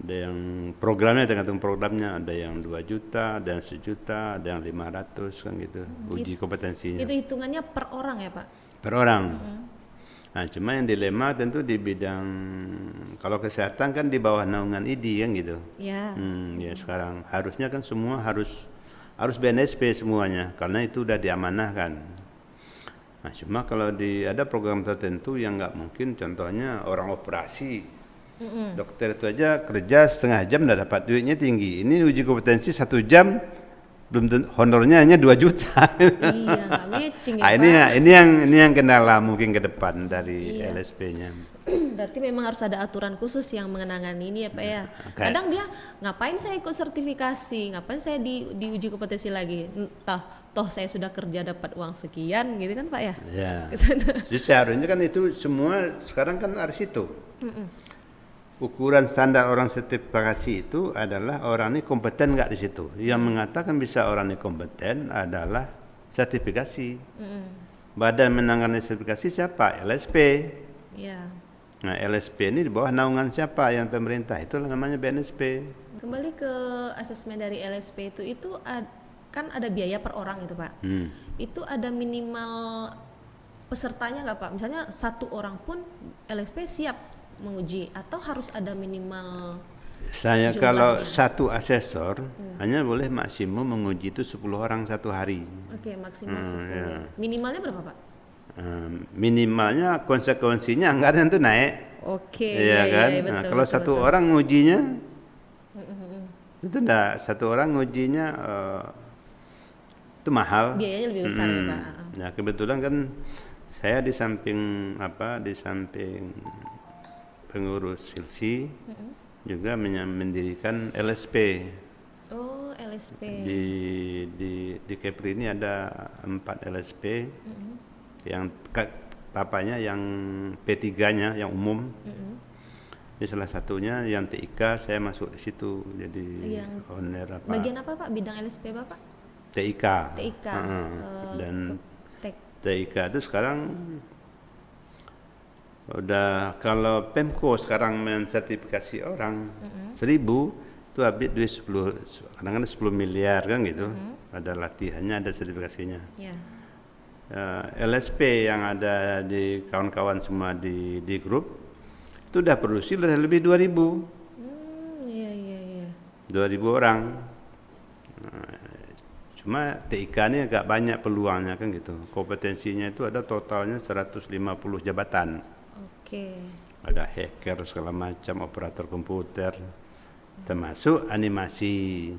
yang programnya tergantung programnya, ada yang 2 juta, ada yang 1 juta, ada yang 500 kan gitu. Uji kompetensinya. Itu hitungannya per orang ya Pak? Per orang. Nah, cuma yang dilema tentu di bidang kalau kesehatan kan di bawah naungan ID kan gitu. Iya. Ya sekarang harusnya kan semua harus BNSP semuanya karena itu udah diamanahkan. Nah, cuma kalau ada program tertentu yang nggak mungkin, contohnya orang operasi, dokter itu aja kerja setengah jam udah dapat duitnya tinggi. Ini uji kompetensi 1 jam, belum honornya hanya 2 juta. Iya, nggak matching ya Nah, Pak. ini yang kendala mungkin ke depan dari LSP-nya. Berarti memang harus ada aturan khusus yang mengenangani ini ya Pak ya. Kadang dia ngapain saya ikut sertifikasi, ngapain saya diuji kompetensi lagi, toh saya sudah kerja dapat uang sekian gitu kan Pak ya. Ya. Jadi seharusnya kan itu semua sekarang kan harus itu. ukuran standar orang sertifikasi itu adalah orang ini kompeten nggak di situ. Yang mengatakan bisa orang ini kompeten adalah sertifikasi. Badan menangani sertifikasi siapa? LSP. Ya. Nah, LSP ini di bawah naungan siapa? Yang pemerintah, itulah namanya BNSP. Kembali ke asesmen dari LSP itu kan ada biaya per orang itu Pak. Itu ada minimal pesertanya nggak Pak? Misalnya satu orang pun LSP siap menguji atau harus ada minimal Saya jumlahnya? kalau satu asesor hanya boleh maksimum menguji itu 10 orang satu hari. Oke, maksimal 10. Ya. Minimalnya berapa Pak? Minimalnya konsekuensinya anggaran itu naik. Oke, Iya kan? iya, Nah, betul, kalau betul, satu betul. orang ngujinya itu enggak, satu orang ngujinya itu mahal. Biayanya lebih besar ya Pak. Nah, kebetulan kan saya di samping pengurus Hilsi juga mendirikan LSP. Oh, LSP. Di Kepri ini ada 4 LSP. Yang papanya yang P3-nya yang umum. Ini salah satunya yang TIK, saya masuk di situ jadi owner apa. Bagian apa Pak? Bidang LSP Bapak? TIK. TIK. Dan TIK itu sekarang udah, kalau Pemko sekarang mensertifikasi orang 1.000 itu habis duit 10, kadang-kadang 10 miliar kan gitu. Ada latihannya, ada sertifikasinya. Ya. LSP yang ada di kawan-kawan semua di grup itu udah produksi lebih 2.000. Iya, iya, iya. 2.000 orang. Cuma TIK ini agak banyak peluangnya kan gitu. Kompetensinya itu ada totalnya 150 jabatan. Oke. Ada hacker segala macam, operator komputer, termasuk animasi.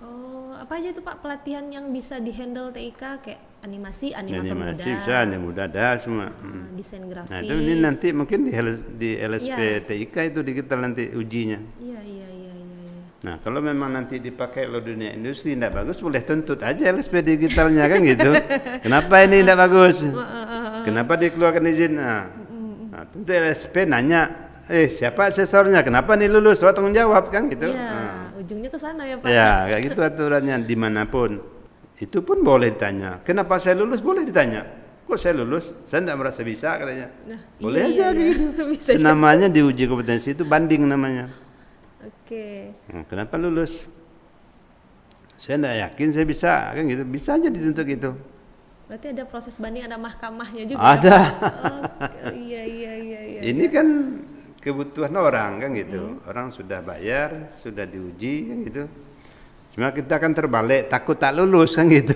Oh, apa aja itu Pak pelatihan yang bisa dihandle TIK kayak animasi, animator Animasi muda, bisa, anim muda ada semua. desain grafis. Nah itu ini nanti mungkin di LSP Iya. TIK itu kita nanti ujinya. Iya, iya, iya, iya. Nah kalau memang nanti dipakai oleh dunia industri tidak bagus, boleh tuntut aja LSP digitalnya kan gitu. Kenapa ini tidak bagus? Kenapa dikeluarkan izin? Nah, tentu LSP nanya, siapa asesornya? Kenapa nih lulus? Tanggung jawab kan gitu. Iya, ujungnya ke sana ya Pak. Ya kayak gitu aturannya dimanapun. Itu pun boleh ditanya. Kenapa saya lulus? Boleh ditanya. Kok saya lulus? Saya tidak merasa bisa katanya. Nah, Boleh iya, aja iya. gitu. Bisa Itu namanya diuji kompetensi itu banding namanya. Oke. Nah, kenapa lulus? Saya tidak yakin saya bisa kan gitu. Bisa aja dituntut gitu. Berarti ada proses banding, ada mahkamahnya juga. Ada. Ya, Pak? Oh, iya, iya, iya, iya. Ini kan kebutuhan orang kan gitu. Orang sudah bayar, sudah diuji kan gitu. Cuma kita kan terbalik, takut tak lulus kan gitu.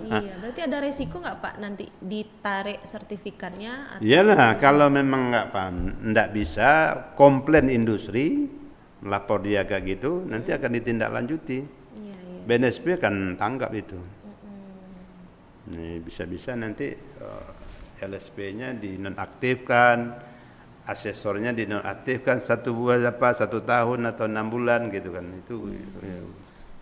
Iya, berarti ada resiko nggak Pak nanti ditarik sertifikatnya? Atau Iyalah, kalau memang nggak bisa, komplain industri, lapor dia kayak gitu, nanti akan ditindaklanjuti. Iya, iya. BNSP akan tanggap itu. Nih, bisa-bisa nanti LSP-nya dinonaktifkan, asesornya dinonaktifkan 1 tahun atau 6 bulan gitu kan. Itu ya.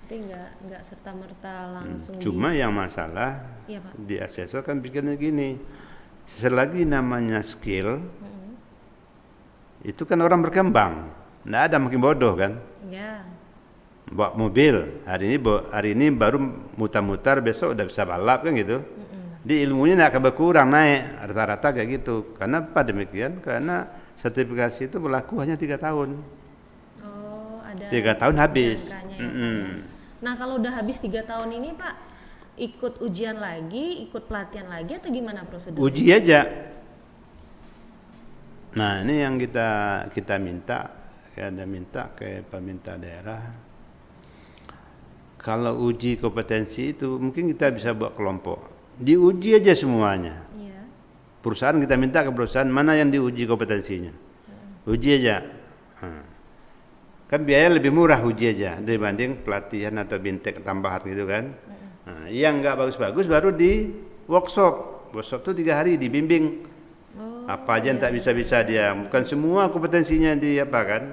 Berarti nggak serta merta langsung. Cuma yang masalah Iya, Pak. di asesor kan bikinnya gini, selagi namanya skill, itu kan orang berkembang, nggak ada makin bodoh kan. Ya. Bawa mobil hari ini baru mutar-mutar, besok udah bisa balap kan gitu. Di ilmunya nggak akan berkurang, naik rata-rata kayak gitu. Karena apa demikian? Karena sertifikasi itu berlaku hanya 3 tahun. Oh, ada 3 tahun habis. jangkanya ya, Pak, ya. Nah, kalau udah habis 3 tahun ini Pak, ikut ujian lagi, ikut pelatihan lagi atau gimana prosedurnya? Uji aja. Nah ini yang kita minta, ke pemerintah daerah. Kalau uji kompetensi itu mungkin kita bisa buat kelompok, diuji aja semuanya. Iya. Perusahaan kita minta ke perusahaan mana yang diuji kompetensinya, uji aja. Kan biaya lebih murah uji aja dibanding pelatihan atau bintek tambahan gitu kan. Nah, yang nggak bagus-bagus baru di workshop. Workshop itu 3 hari dibimbing. Apa aja yang tak bisa-bisa dia. Bukan semua kompetensinya di apa kan.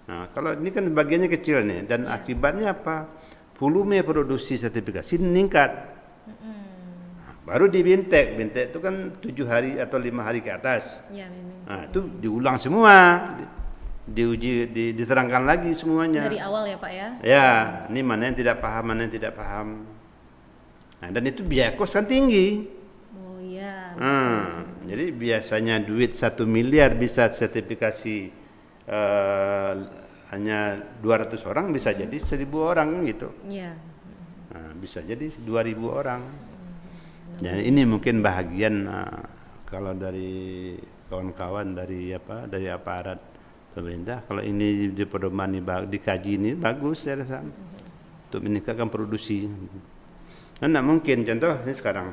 Nah, kalau ini kan bagiannya kecil nih dan akibatnya apa? Volume produksi sertifikasi meningkat. Baru di bintek. Bintek itu kan 7 hari atau 5 hari ke atas. Ya, memang. Nah, itu diulang semua. diterangkan lagi semuanya. Dari awal ya Pak ya? Ya, ini mana yang tidak paham, mana yang tidak paham. Nah, dan itu biaya kos kan tinggi. Oh iya. Jadi biasanya duit 1 miliar bisa sertifikasi hanya 200 orang, bisa jadi 1.000 orang gitu. Iya. Nah, bisa jadi 2.000 orang. Ya, ini mungkin bahagian kalau dari kawan-kawan dari aparat pemerintah, kalau ini dipedomani dikaji ini bagus saya rasa untuk meningkatkan produksi. Nah, mungkin contoh ini sekarang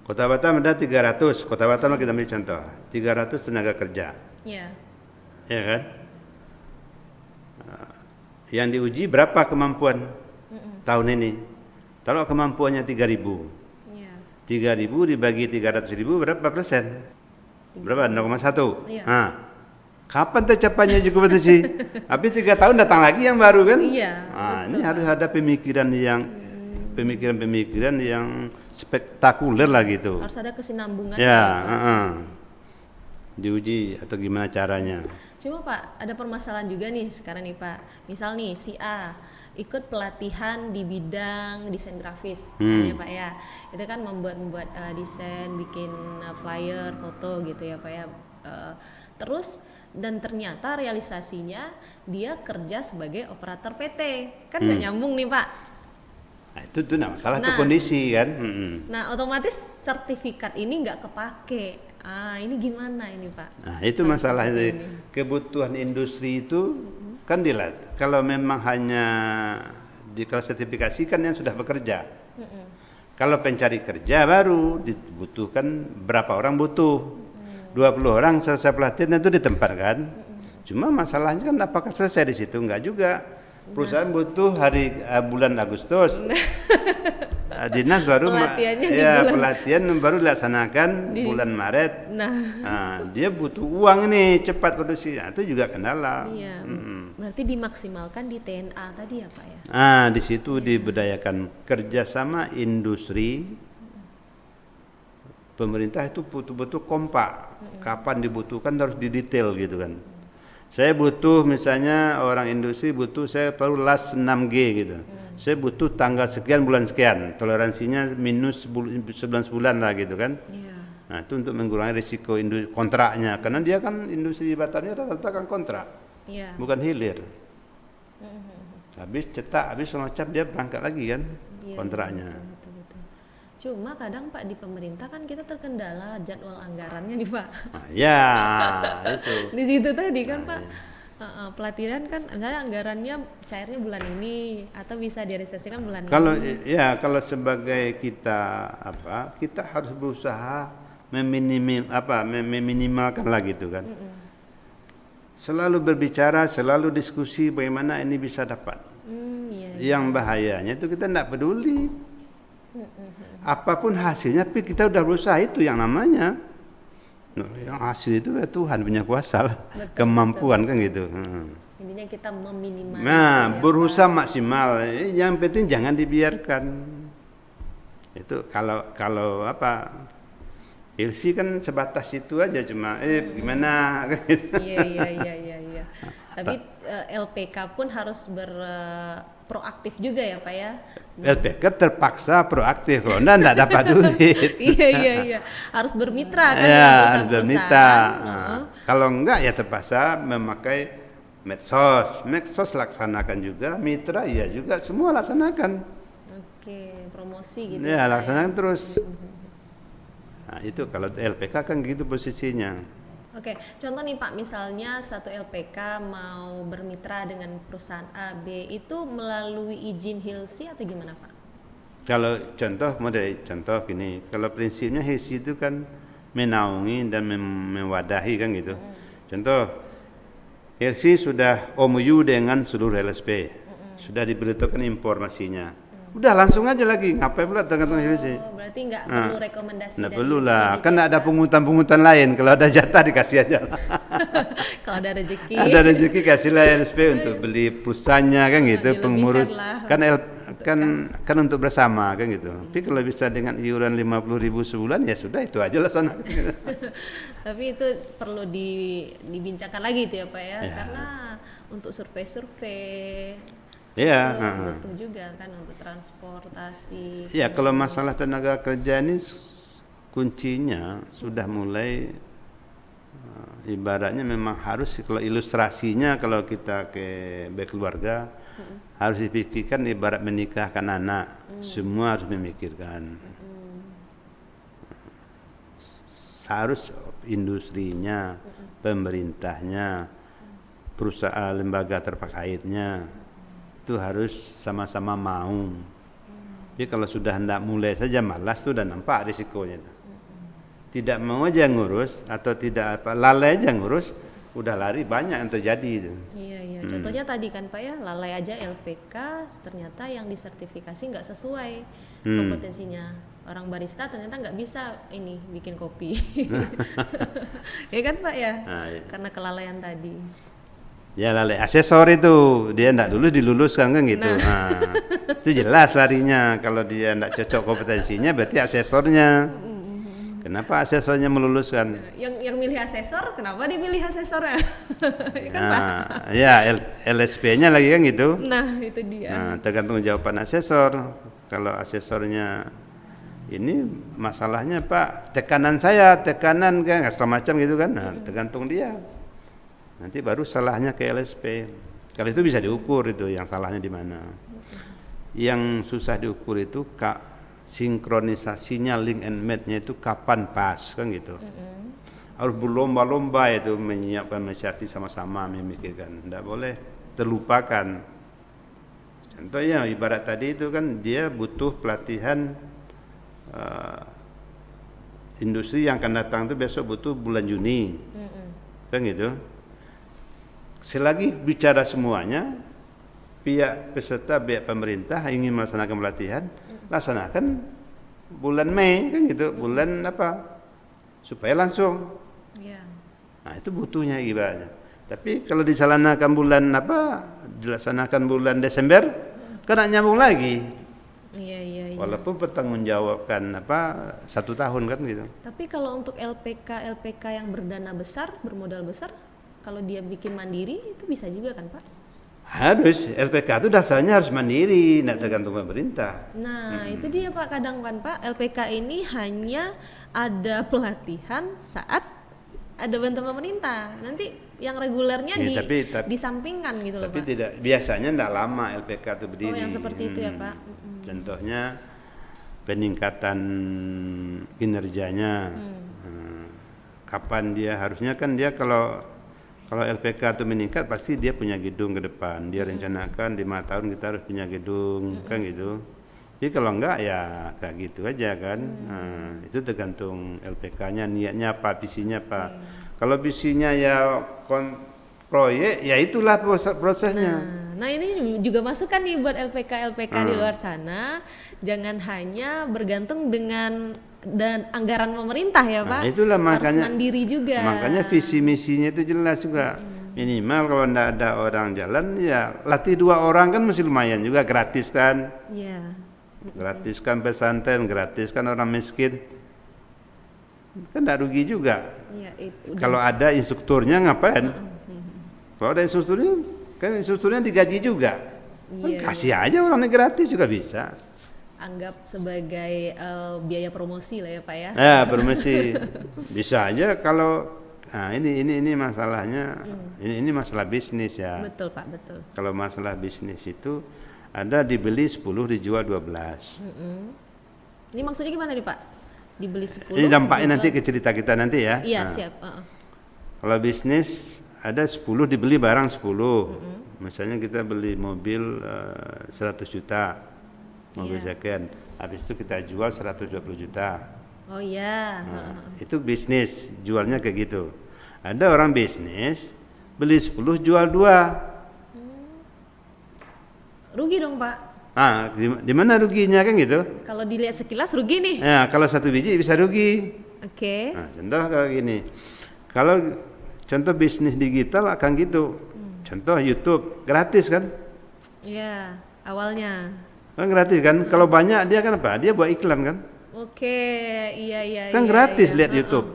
Kota Batam ada 300, Kota Batam kita ambil contoh 300 tenaga kerja. Iya. Ya kan? Yang diuji berapa kemampuan tahun ini? Kalau kemampuannya 3.000, 3.000 dibagi 300.000 berapa persen? Berapa? 0,1. Iya. Nah, kapan tercapainya juga sih? Habis 3 tahun datang lagi yang baru kan? Iya. Nah, ini harus ada pemikiran yang spektakuler lah gitu. Harus ada kesinambungan. Ya, diuji atau gimana caranya? Cuma Pak, ada permasalahan juga nih sekarang nih Pak. Misal nih si A ikut pelatihan di bidang desain grafis, misalnya Pak ya. Itu kan membuat desain, bikin flyer, foto gitu ya Pak ya. Terus dan ternyata realisasinya dia kerja sebagai operator PT, kan nggak nyambung nih Pak. Nah, itu masalah itu kondisi kan. Nah otomatis sertifikat ini nggak kepake. Ini gimana ini Pak? Nah itu masalah ini. Kebutuhan industri itu kan dilihat. Kalau memang hanya kalau sertifikasi kan yang sudah bekerja. Kalau pencari kerja baru dibutuhkan berapa orang butuh. 20 orang selesai pelatihan itu ditempatkan. Cuma masalahnya kan apakah selesai di situ? Enggak juga. Perusahaan butuh bulan Agustus. Dinas baru pelatihan baru dilaksanakan bulan Maret. Dia butuh uang nih cepat produksi. Nah, itu juga kendala. Iya. Berarti dimaksimalkan di TNA tadi ya Pak ya? Di situ diberdayakan kerjasama industri. Pemerintah itu betul-betul kompak. Kapan dibutuhkan harus didetail gitu kan. Saya butuh misalnya orang industri saya perlu las 6G gitu. Saya butuh tanggal sekian bulan sekian. Toleransinya minus 11 bulan lah gitu kan. Nah itu untuk mengurangi risiko kontraknya. Karena dia kan industri di Batamnya rata-rata kan kontrak. Bukan hilir. Habis cetak, habis semacam dia berangkat lagi kan kontraknya. Betul. Cuma kadang Pak di pemerintah kan kita terkendala jadwal anggarannya nih Pak. Ya itu. Di situ tadi kan Pak. Pelatihan kan misalnya anggarannya cairnya bulan ini atau bisa direalisasikan bulan ini. Kalau sebagai kita harus berusaha meminimalkan lah gitu kan. Selalu berbicara, selalu diskusi bagaimana ini bisa dapat. Yang bahayanya itu kita tidak peduli. Apapun hasilnya, tapi kita udah berusaha itu yang namanya. Yang hasil itu ya Tuhan punya kuasa lah. Kemampuan kan gitu. Intinya kita meminimalisir. Berusaha maksimal. Yang penting jangan dibiarkan. Itu kalau ilsi kan sebatas itu aja cuma gimana gitu. Iya. Tapi LPK pun harus proaktif juga ya Pak ya. LPK terpaksa proaktif kalau enggak dapat duit. Iya. Harus bermitra kan harus bermitra. Kalau enggak ya terpaksa memakai medsos laksanakan juga, mitra ya juga semua laksanakan. Oke, promosi gitu. Ya laksanakan terus. Nah itu kalau LPK kan gitu posisinya. Oke, contoh nih Pak, misalnya satu LPK mau bermitra dengan perusahaan A, B, itu melalui izin HILSI atau gimana Pak? Kalau contoh gini, kalau prinsipnya HILSI itu kan menaungi dan mewadahi kan gitu. Contoh, HILSI sudah MOU dengan seluruh LSP, sudah diberitahukan informasinya. Udah langsung aja lagi, ngapain pula tergantung HILSI. Berarti nggak perlu rekomendasi nggak dari perlu HILSI lah, gitu kan ada pungutan-pungutan lain. Kalau ada jatah dikasih aja. Kalau ada rezeki. Ada rezeki kasihlah LSP untuk beli pulsanya kan gitu, pengurus. Lah. Kan kan untuk bersama kan gitu. Tapi kalau bisa dengan iuran 50.000 sebulan ya sudah itu aja lah sana. Tapi itu perlu dibincangkan lagi itu ya Pak ya, Ya. karena untuk survei-survei Iya. butuh juga kan untuk transportasi. Ya kalau masalah tenaga kerja ini kuncinya sudah mulai ibaratnya memang harus kalau ilustrasinya kalau kita ke keluarga harus dipikirkan ibarat menikahkan anak, semua harus memikirkan. Harus industrinya, pemerintahnya, perusahaan lembaga terkaitnya itu harus sama-sama mau. Jadi kalau sudah hendak mulai saja malas tuh udah nampak risikonya. Tidak mau aja ngurus atau tidak lalai aja ngurus, udah lari banyak yang terjadi itu. Iya. Contohnya tadi kan Pak ya, lalai aja LPK ternyata yang disertifikasi nggak sesuai kompetensinya. Orang barista ternyata nggak bisa ini bikin kopi. Ya kan Pak ya? Nah, iya. Karena kelalaian tadi. Ya lalai asesor itu dia ndak dulu diluluskan kan gitu. Nah, itu jelas larinya kalau dia ndak cocok kompetensinya berarti asesornya. Kenapa asesornya meluluskan? Yang milih asesor, kenapa dipilih asesornya? Ya kan Pak? Nah, ya LSP-nya lagi kan gitu. Nah itu dia. Nah, tergantung jawaban asesor. Kalau asesornya ini masalahnya Pak, tekanan kan segala macam gitu kan. Nah, tergantung dia. Nanti baru salahnya ke LSP. Kalau itu bisa diukur itu yang salahnya di mana. Yang susah diukur itu sinkronisasinya link and match-nya itu kapan pas kan gitu. Harus berlomba-lomba itu menyiapkan mensiasati sama-sama memikirkan. Tidak boleh terlupakan. Contohnya ibarat tadi itu kan dia butuh pelatihan industri yang akan datang itu besok butuh bulan Juni. Kan gitu. Selagi bicara semuanya, pihak peserta, pihak pemerintah ingin melaksanakan pelatihan, laksanakan bulan Mei kan gitu, bulan apa? Supaya langsung. Iya. Nah, itu butuhnya ibaratnya. Tapi kalau dilaksanakan bulan Desember, kan nyambung lagi. Iya. Walaupun bertanggungjawabkan 1 tahun kan gitu. Tapi kalau untuk LPK yang berdana besar, bermodal besar, kalau dia bikin mandiri itu bisa juga kan Pak? Harus, LPK itu dasarnya harus mandiri, tidak tergantung pemerintah. Nah itu dia Pak, kadang kan Pak, LPK ini hanya ada pelatihan saat ada bantuan pemerintah. Nanti yang regulernya disampingkan gitu loh Pak. Tapi tidak, biasanya tidak lama LPK itu berdiri. Oh yang seperti itu ya Pak. Contohnya peningkatan kinerjanya. Kapan dia harusnya kan dia kalau LPK itu meningkat pasti dia punya gedung ke depan. Dia rencanakan 5 tahun kita harus punya gedung kan gitu. Jadi kalau enggak ya kayak gitu aja kan. Itu tergantung LPK-nya niatnya apa, visinya apa. Kalau visinya ya proyek ya itulah prosesnya. Nah ini juga masukan nih buat LPK di luar sana, jangan hanya bergantung dengan anggaran pemerintah ya Pak. Itulah makanya harus mandiri juga. Makanya visi misinya itu jelas juga. Minimal kalau tidak ada orang jalan ya latih 2 orang kan masih lumayan juga, gratis kan. Iya. Gratiskan pesantren, gratiskan orang miskin. Kan tidak rugi juga. Ya, kalau ada instrukturnya ngapain? Kalau ada instrukturnya, kan instrukturnya digaji juga. Kasih aja orangnya gratis juga bisa. Anggap sebagai biaya promosi lah ya Pak ya. Ya promosi bisa aja kalau ini masalahnya ini masalah bisnis ya. Betul Pak, betul. Kalau masalah bisnis itu ada dibeli 10 dijual 12. Ini maksudnya gimana nih Pak? Dibeli 10. Ini dampaknya nanti ke cerita kita nanti ya. Iya siap. Kalau bisnis ada 10 dibeli barang 10. Misalnya kita beli mobil 100 juta. Mobil second, habis itu kita jual 120 juta. Oh iya. Itu bisnis, jualnya kayak gitu. Ada orang bisnis beli 10 jual 2. Rugi dong Pak. Di mana ruginya kan gitu? Kalau dilihat sekilas rugi nih. Ya, kalau 1 biji bisa rugi. Oke. Contoh kayak gini. Kalau contoh bisnis digital akan gitu. Contoh YouTube gratis kan? Iya, awalnya. Kan gratis kan? Kalau banyak dia kan apa? Dia buat iklan kan? Oke, iya. Kan iya, gratis iya. lihat YouTube.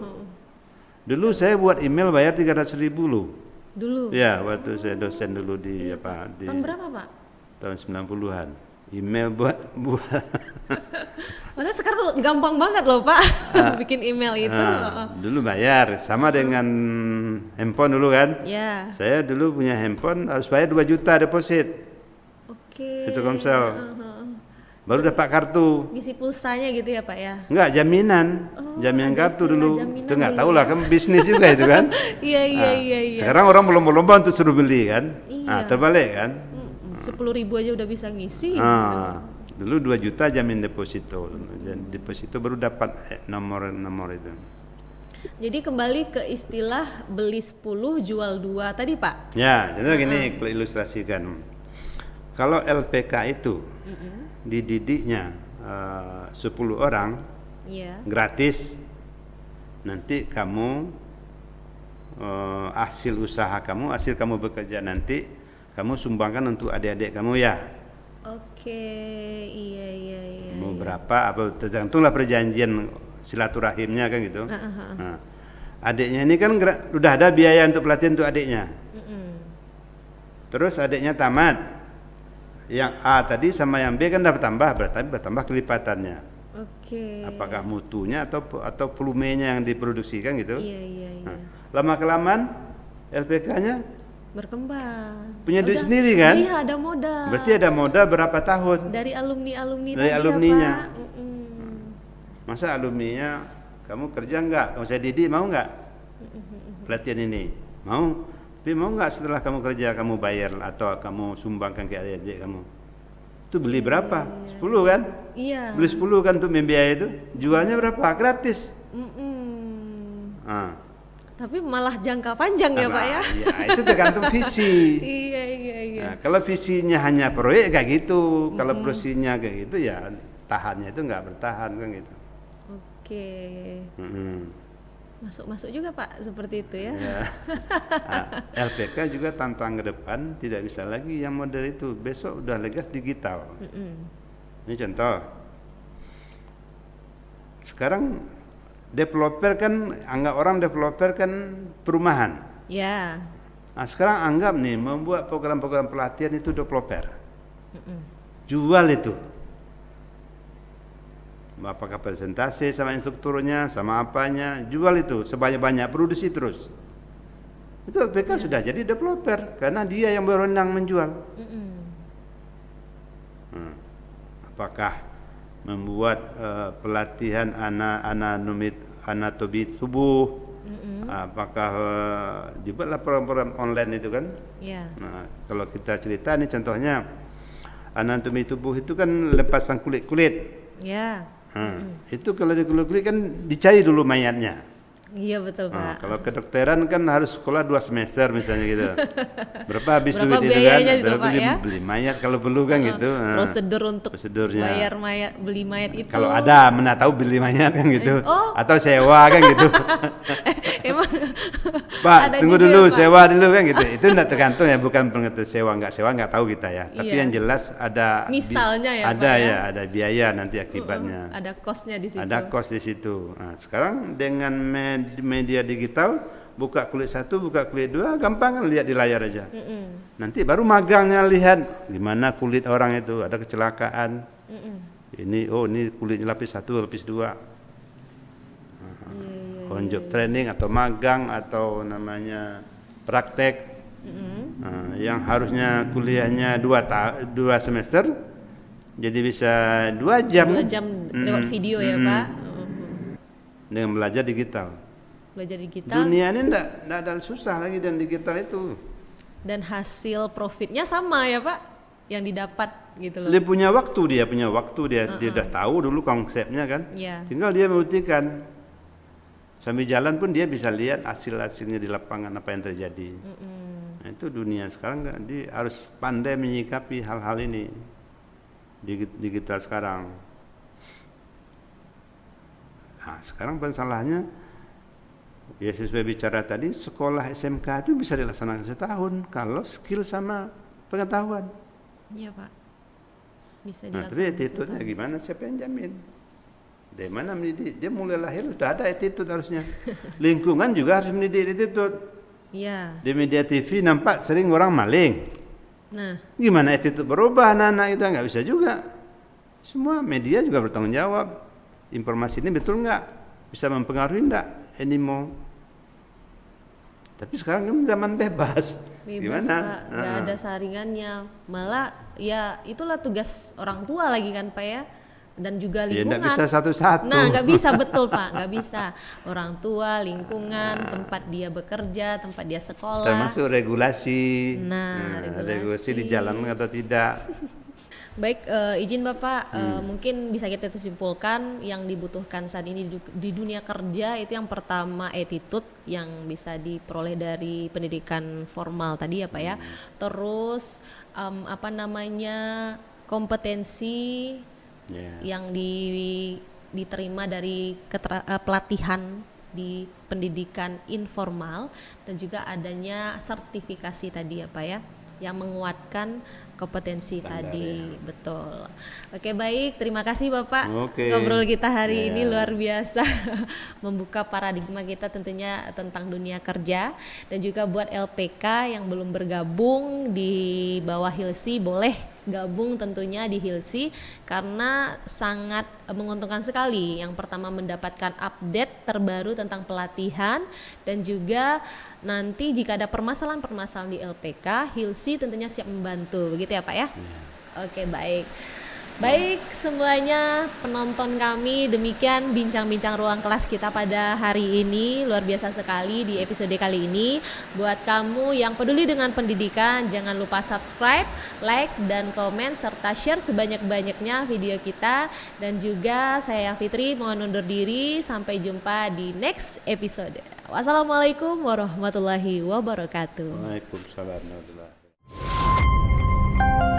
Dulu saya buat email bayar 300.000 loh. Dulu. Ya, waktu saya dosen dulu di Iya, apa Pak. di Tahun berapa, Pak? tahun 90-an. Email buat Padahal sekarang gampang banget loh, Pak. Bikin email itu. dulu bayar sama dengan handphone dulu kan. Ya. Saya dulu punya handphone harus bayar 2 juta deposit. Oke. Itu Komsel. Baru dapat kartu. Ngisi pulsanya gitu ya, Pak ya? Enggak, jaminan. Jaminan ada kartu istilah dulu. jaminan Itu enggak dulu tahu lah ya. kan bisnis juga itu kan. Iya. Sekarang orang berlomba-lomba untuk suruh beli kan. Iya. Terbalik kan. 10.000 aja udah bisa ngisi. Dulu 2 juta jamin deposito. Deposito baru dapat nomor itu. Jadi kembali ke istilah beli 10 jual 2 tadi, Pak. Ya, contoh gini kalau ilustrasikan. Kalau LPK itu dididiknya 10 orang Iya. gratis, nanti kamu hasil usaha kamu, hasil kamu bekerja nanti kamu sumbangkan untuk adik-adik kamu ya. Oke, iya. Mau berapa? Apa tergantunglah perjanjian silaturahimnya kan gitu. Nah, adiknya ini kan udah ada biaya untuk pelatihan untuk adiknya. Terus adiknya tamat. Yang A tadi sama yang B kan dapat bertambah kelipatannya. Oke. Apakah mutunya atau volumenya yang diproduksikan gitu. Iya. Nah, lama kelamaan LPK-nya Berkembang. punya duit sendiri kan? Iya, ada modal. Berarti ada modal berapa tahun? Dari alumni Dari tadi alumninya. ya, Pak? Masa alumninya kamu kerja enggak? Kamu saya didik mau enggak? Pelatihan ini mau? Tapi mau enggak setelah kamu kerja kamu bayar atau kamu sumbangkan ke adik-adik kamu? Itu beli berapa? 10 kan? Iya. Beli 10 kan untuk membiayai itu. Jualnya berapa? Gratis. Tapi malah jangka panjang ya, Pak ya? Ya, itu tergantung visi. Iya. Nah, kalau visinya hanya proyek kayak gitu, kalau visinya kayak gitu ya tahannya itu enggak bertahan kan gitu. Oke. Masuk juga, Pak, seperti itu ya. LPK juga tantangan ke depan tidak bisa lagi yang model itu. Besok udah legas digital. Ini contoh. Sekarang developer kan anggap orang developer kan perumahan. Ya. Nah, sekarang anggap nih membuat program-program pelatihan itu developer. Jual itu. Apakah presentasi sama instrukturnya, sama apanya, jual itu sebanyak-banyak, produksi terus. Itu LPK sudah jadi developer karena dia yang berwenang menjual. Apakah membuat pelatihan anatomi tubuh, apakah dibuatlah program-program online itu kan? Ya. Nah, kalau kita cerita nih contohnya anatomi tubuh itu kan lepasan kulit-kulit. Ya. Itu kalau di kulit kan dicari dulu mayatnya. Iya betul, Pak. Kalau kedokteran kan harus sekolah 2 semester misalnya gitu. Berapa habis Berapa duit itu kan? biayanya itu, Pak, beli, ya? beli mayat kalau perlu kan gitu. Prosedur untuk Prosedurnya. bayar beli mayat itu. Kalau ada, mana tahu beli mayat kan gitu. Oh. Atau sewa kan gitu. Emang Pak, ada tunggu juga dulu, ya, Pak? sewa dulu kan gitu. Itu enggak tergantung ya, bukan pengertian sewa enggak tahu kita ya. Tapi Iya. yang jelas ada Misalnya ya, ada Pak, ya? ya, ada biaya nanti akibatnya. ada kosnya di situ. Ada kos di situ. Nah, sekarang dengan media digital, buka kulit 1, buka kulit 2, gampang kan lihat di layar aja. Nanti baru magangnya lihat gimana kulit orang itu, ada kecelakaan. Ini kulitnya lapis 1, lapis 2. On job training atau magang atau namanya praktek. Yang harusnya kuliahnya 2 semester jadi bisa 2 jam. 2 jam lewat video ya, Pak. Dengan belajar digital. Belajar digital Dunia ini enggak ada susah lagi dan digital itu. dan hasil profitnya sama ya, Pak, yang didapat gitu loh. Dia punya waktu, dia udah tahu dulu konsepnya kan. Iya. Tinggal dia membuktikan. Sambil jalan pun dia bisa lihat hasil-hasilnya di lapangan apa yang terjadi. Nah, itu dunia sekarang dia harus pandai menyikapi hal-hal ini. Digital sekarang. Nah, sekarang masalahnya ya sesuai bicara tadi, sekolah SMK itu bisa dilaksanakan setahun kalau skill sama pengetahuan. Iya, Pak. bisa Nah, dilaksanakan tapi di situ. attitude-nya gimana? Siapa yang jamin? Dari mana mendidik? Dia mulai lahir sudah ada attitude harusnya. Lingkungan juga harus mendidik attitude. Iya. Di media TV nampak sering orang maling. Nah, Gimana attitude berubah anak-anak kita? Nggak bisa juga. Semua media juga bertanggung jawab. Informasi ini betul nggak? Bisa mempengaruhi nggak anymore? Tapi sekarang kan zaman bebas. bebas Gimana? Pak, nggak ada saringannya. Malah ya itulah tugas orang tua lagi kan Pak ya, dan juga Ya lingkungan. nggak bisa satu-satu. Nah, nggak bisa, betul Pak, nggak bisa. Orang tua, lingkungan, tempat dia bekerja, tempat dia sekolah. Termasuk regulasi. Nah, regulasi regulasi. dijalankan atau tidak. Baik, izin Bapak, mungkin bisa kita simpulkan yang dibutuhkan saat ini di dunia kerja itu yang pertama attitude yang bisa diperoleh dari pendidikan formal tadi ya Pak ya. Terus kompetensi Ya. yang diterima dari pelatihan di pendidikan informal, dan juga adanya sertifikasi tadi ya Pak ya, yang menguatkan kompetensi Standar, tadi. Betul. Oke, baik, terima kasih Bapak. Oke. Ngobrol kita hari ini Ya. luar biasa membuka paradigma kita tentunya tentang dunia kerja, dan juga buat LPK yang belum bergabung di bawah Hilsi boleh gabung tentunya di Hilsi karena sangat menguntungkan sekali. Yang pertama mendapatkan update terbaru tentang pelatihan, dan juga nanti jika ada permasalahan-permasalahan di LPK, Hilsi tentunya siap membantu. Begitu ya Pak ya? Oke, baik. Baik semuanya penonton kami, demikian bincang-bincang ruang kelas kita pada hari ini. Luar biasa sekali di episode kali ini. Buat kamu yang peduli dengan pendidikan, jangan lupa subscribe, like, dan komen, serta share sebanyak-banyaknya video kita. Dan juga saya Fitri mohon undur diri, sampai jumpa di next episode. Wassalamualaikum warahmatullahi wabarakatuh. Waalaikumsalam warahmatullahi wabarakatuh.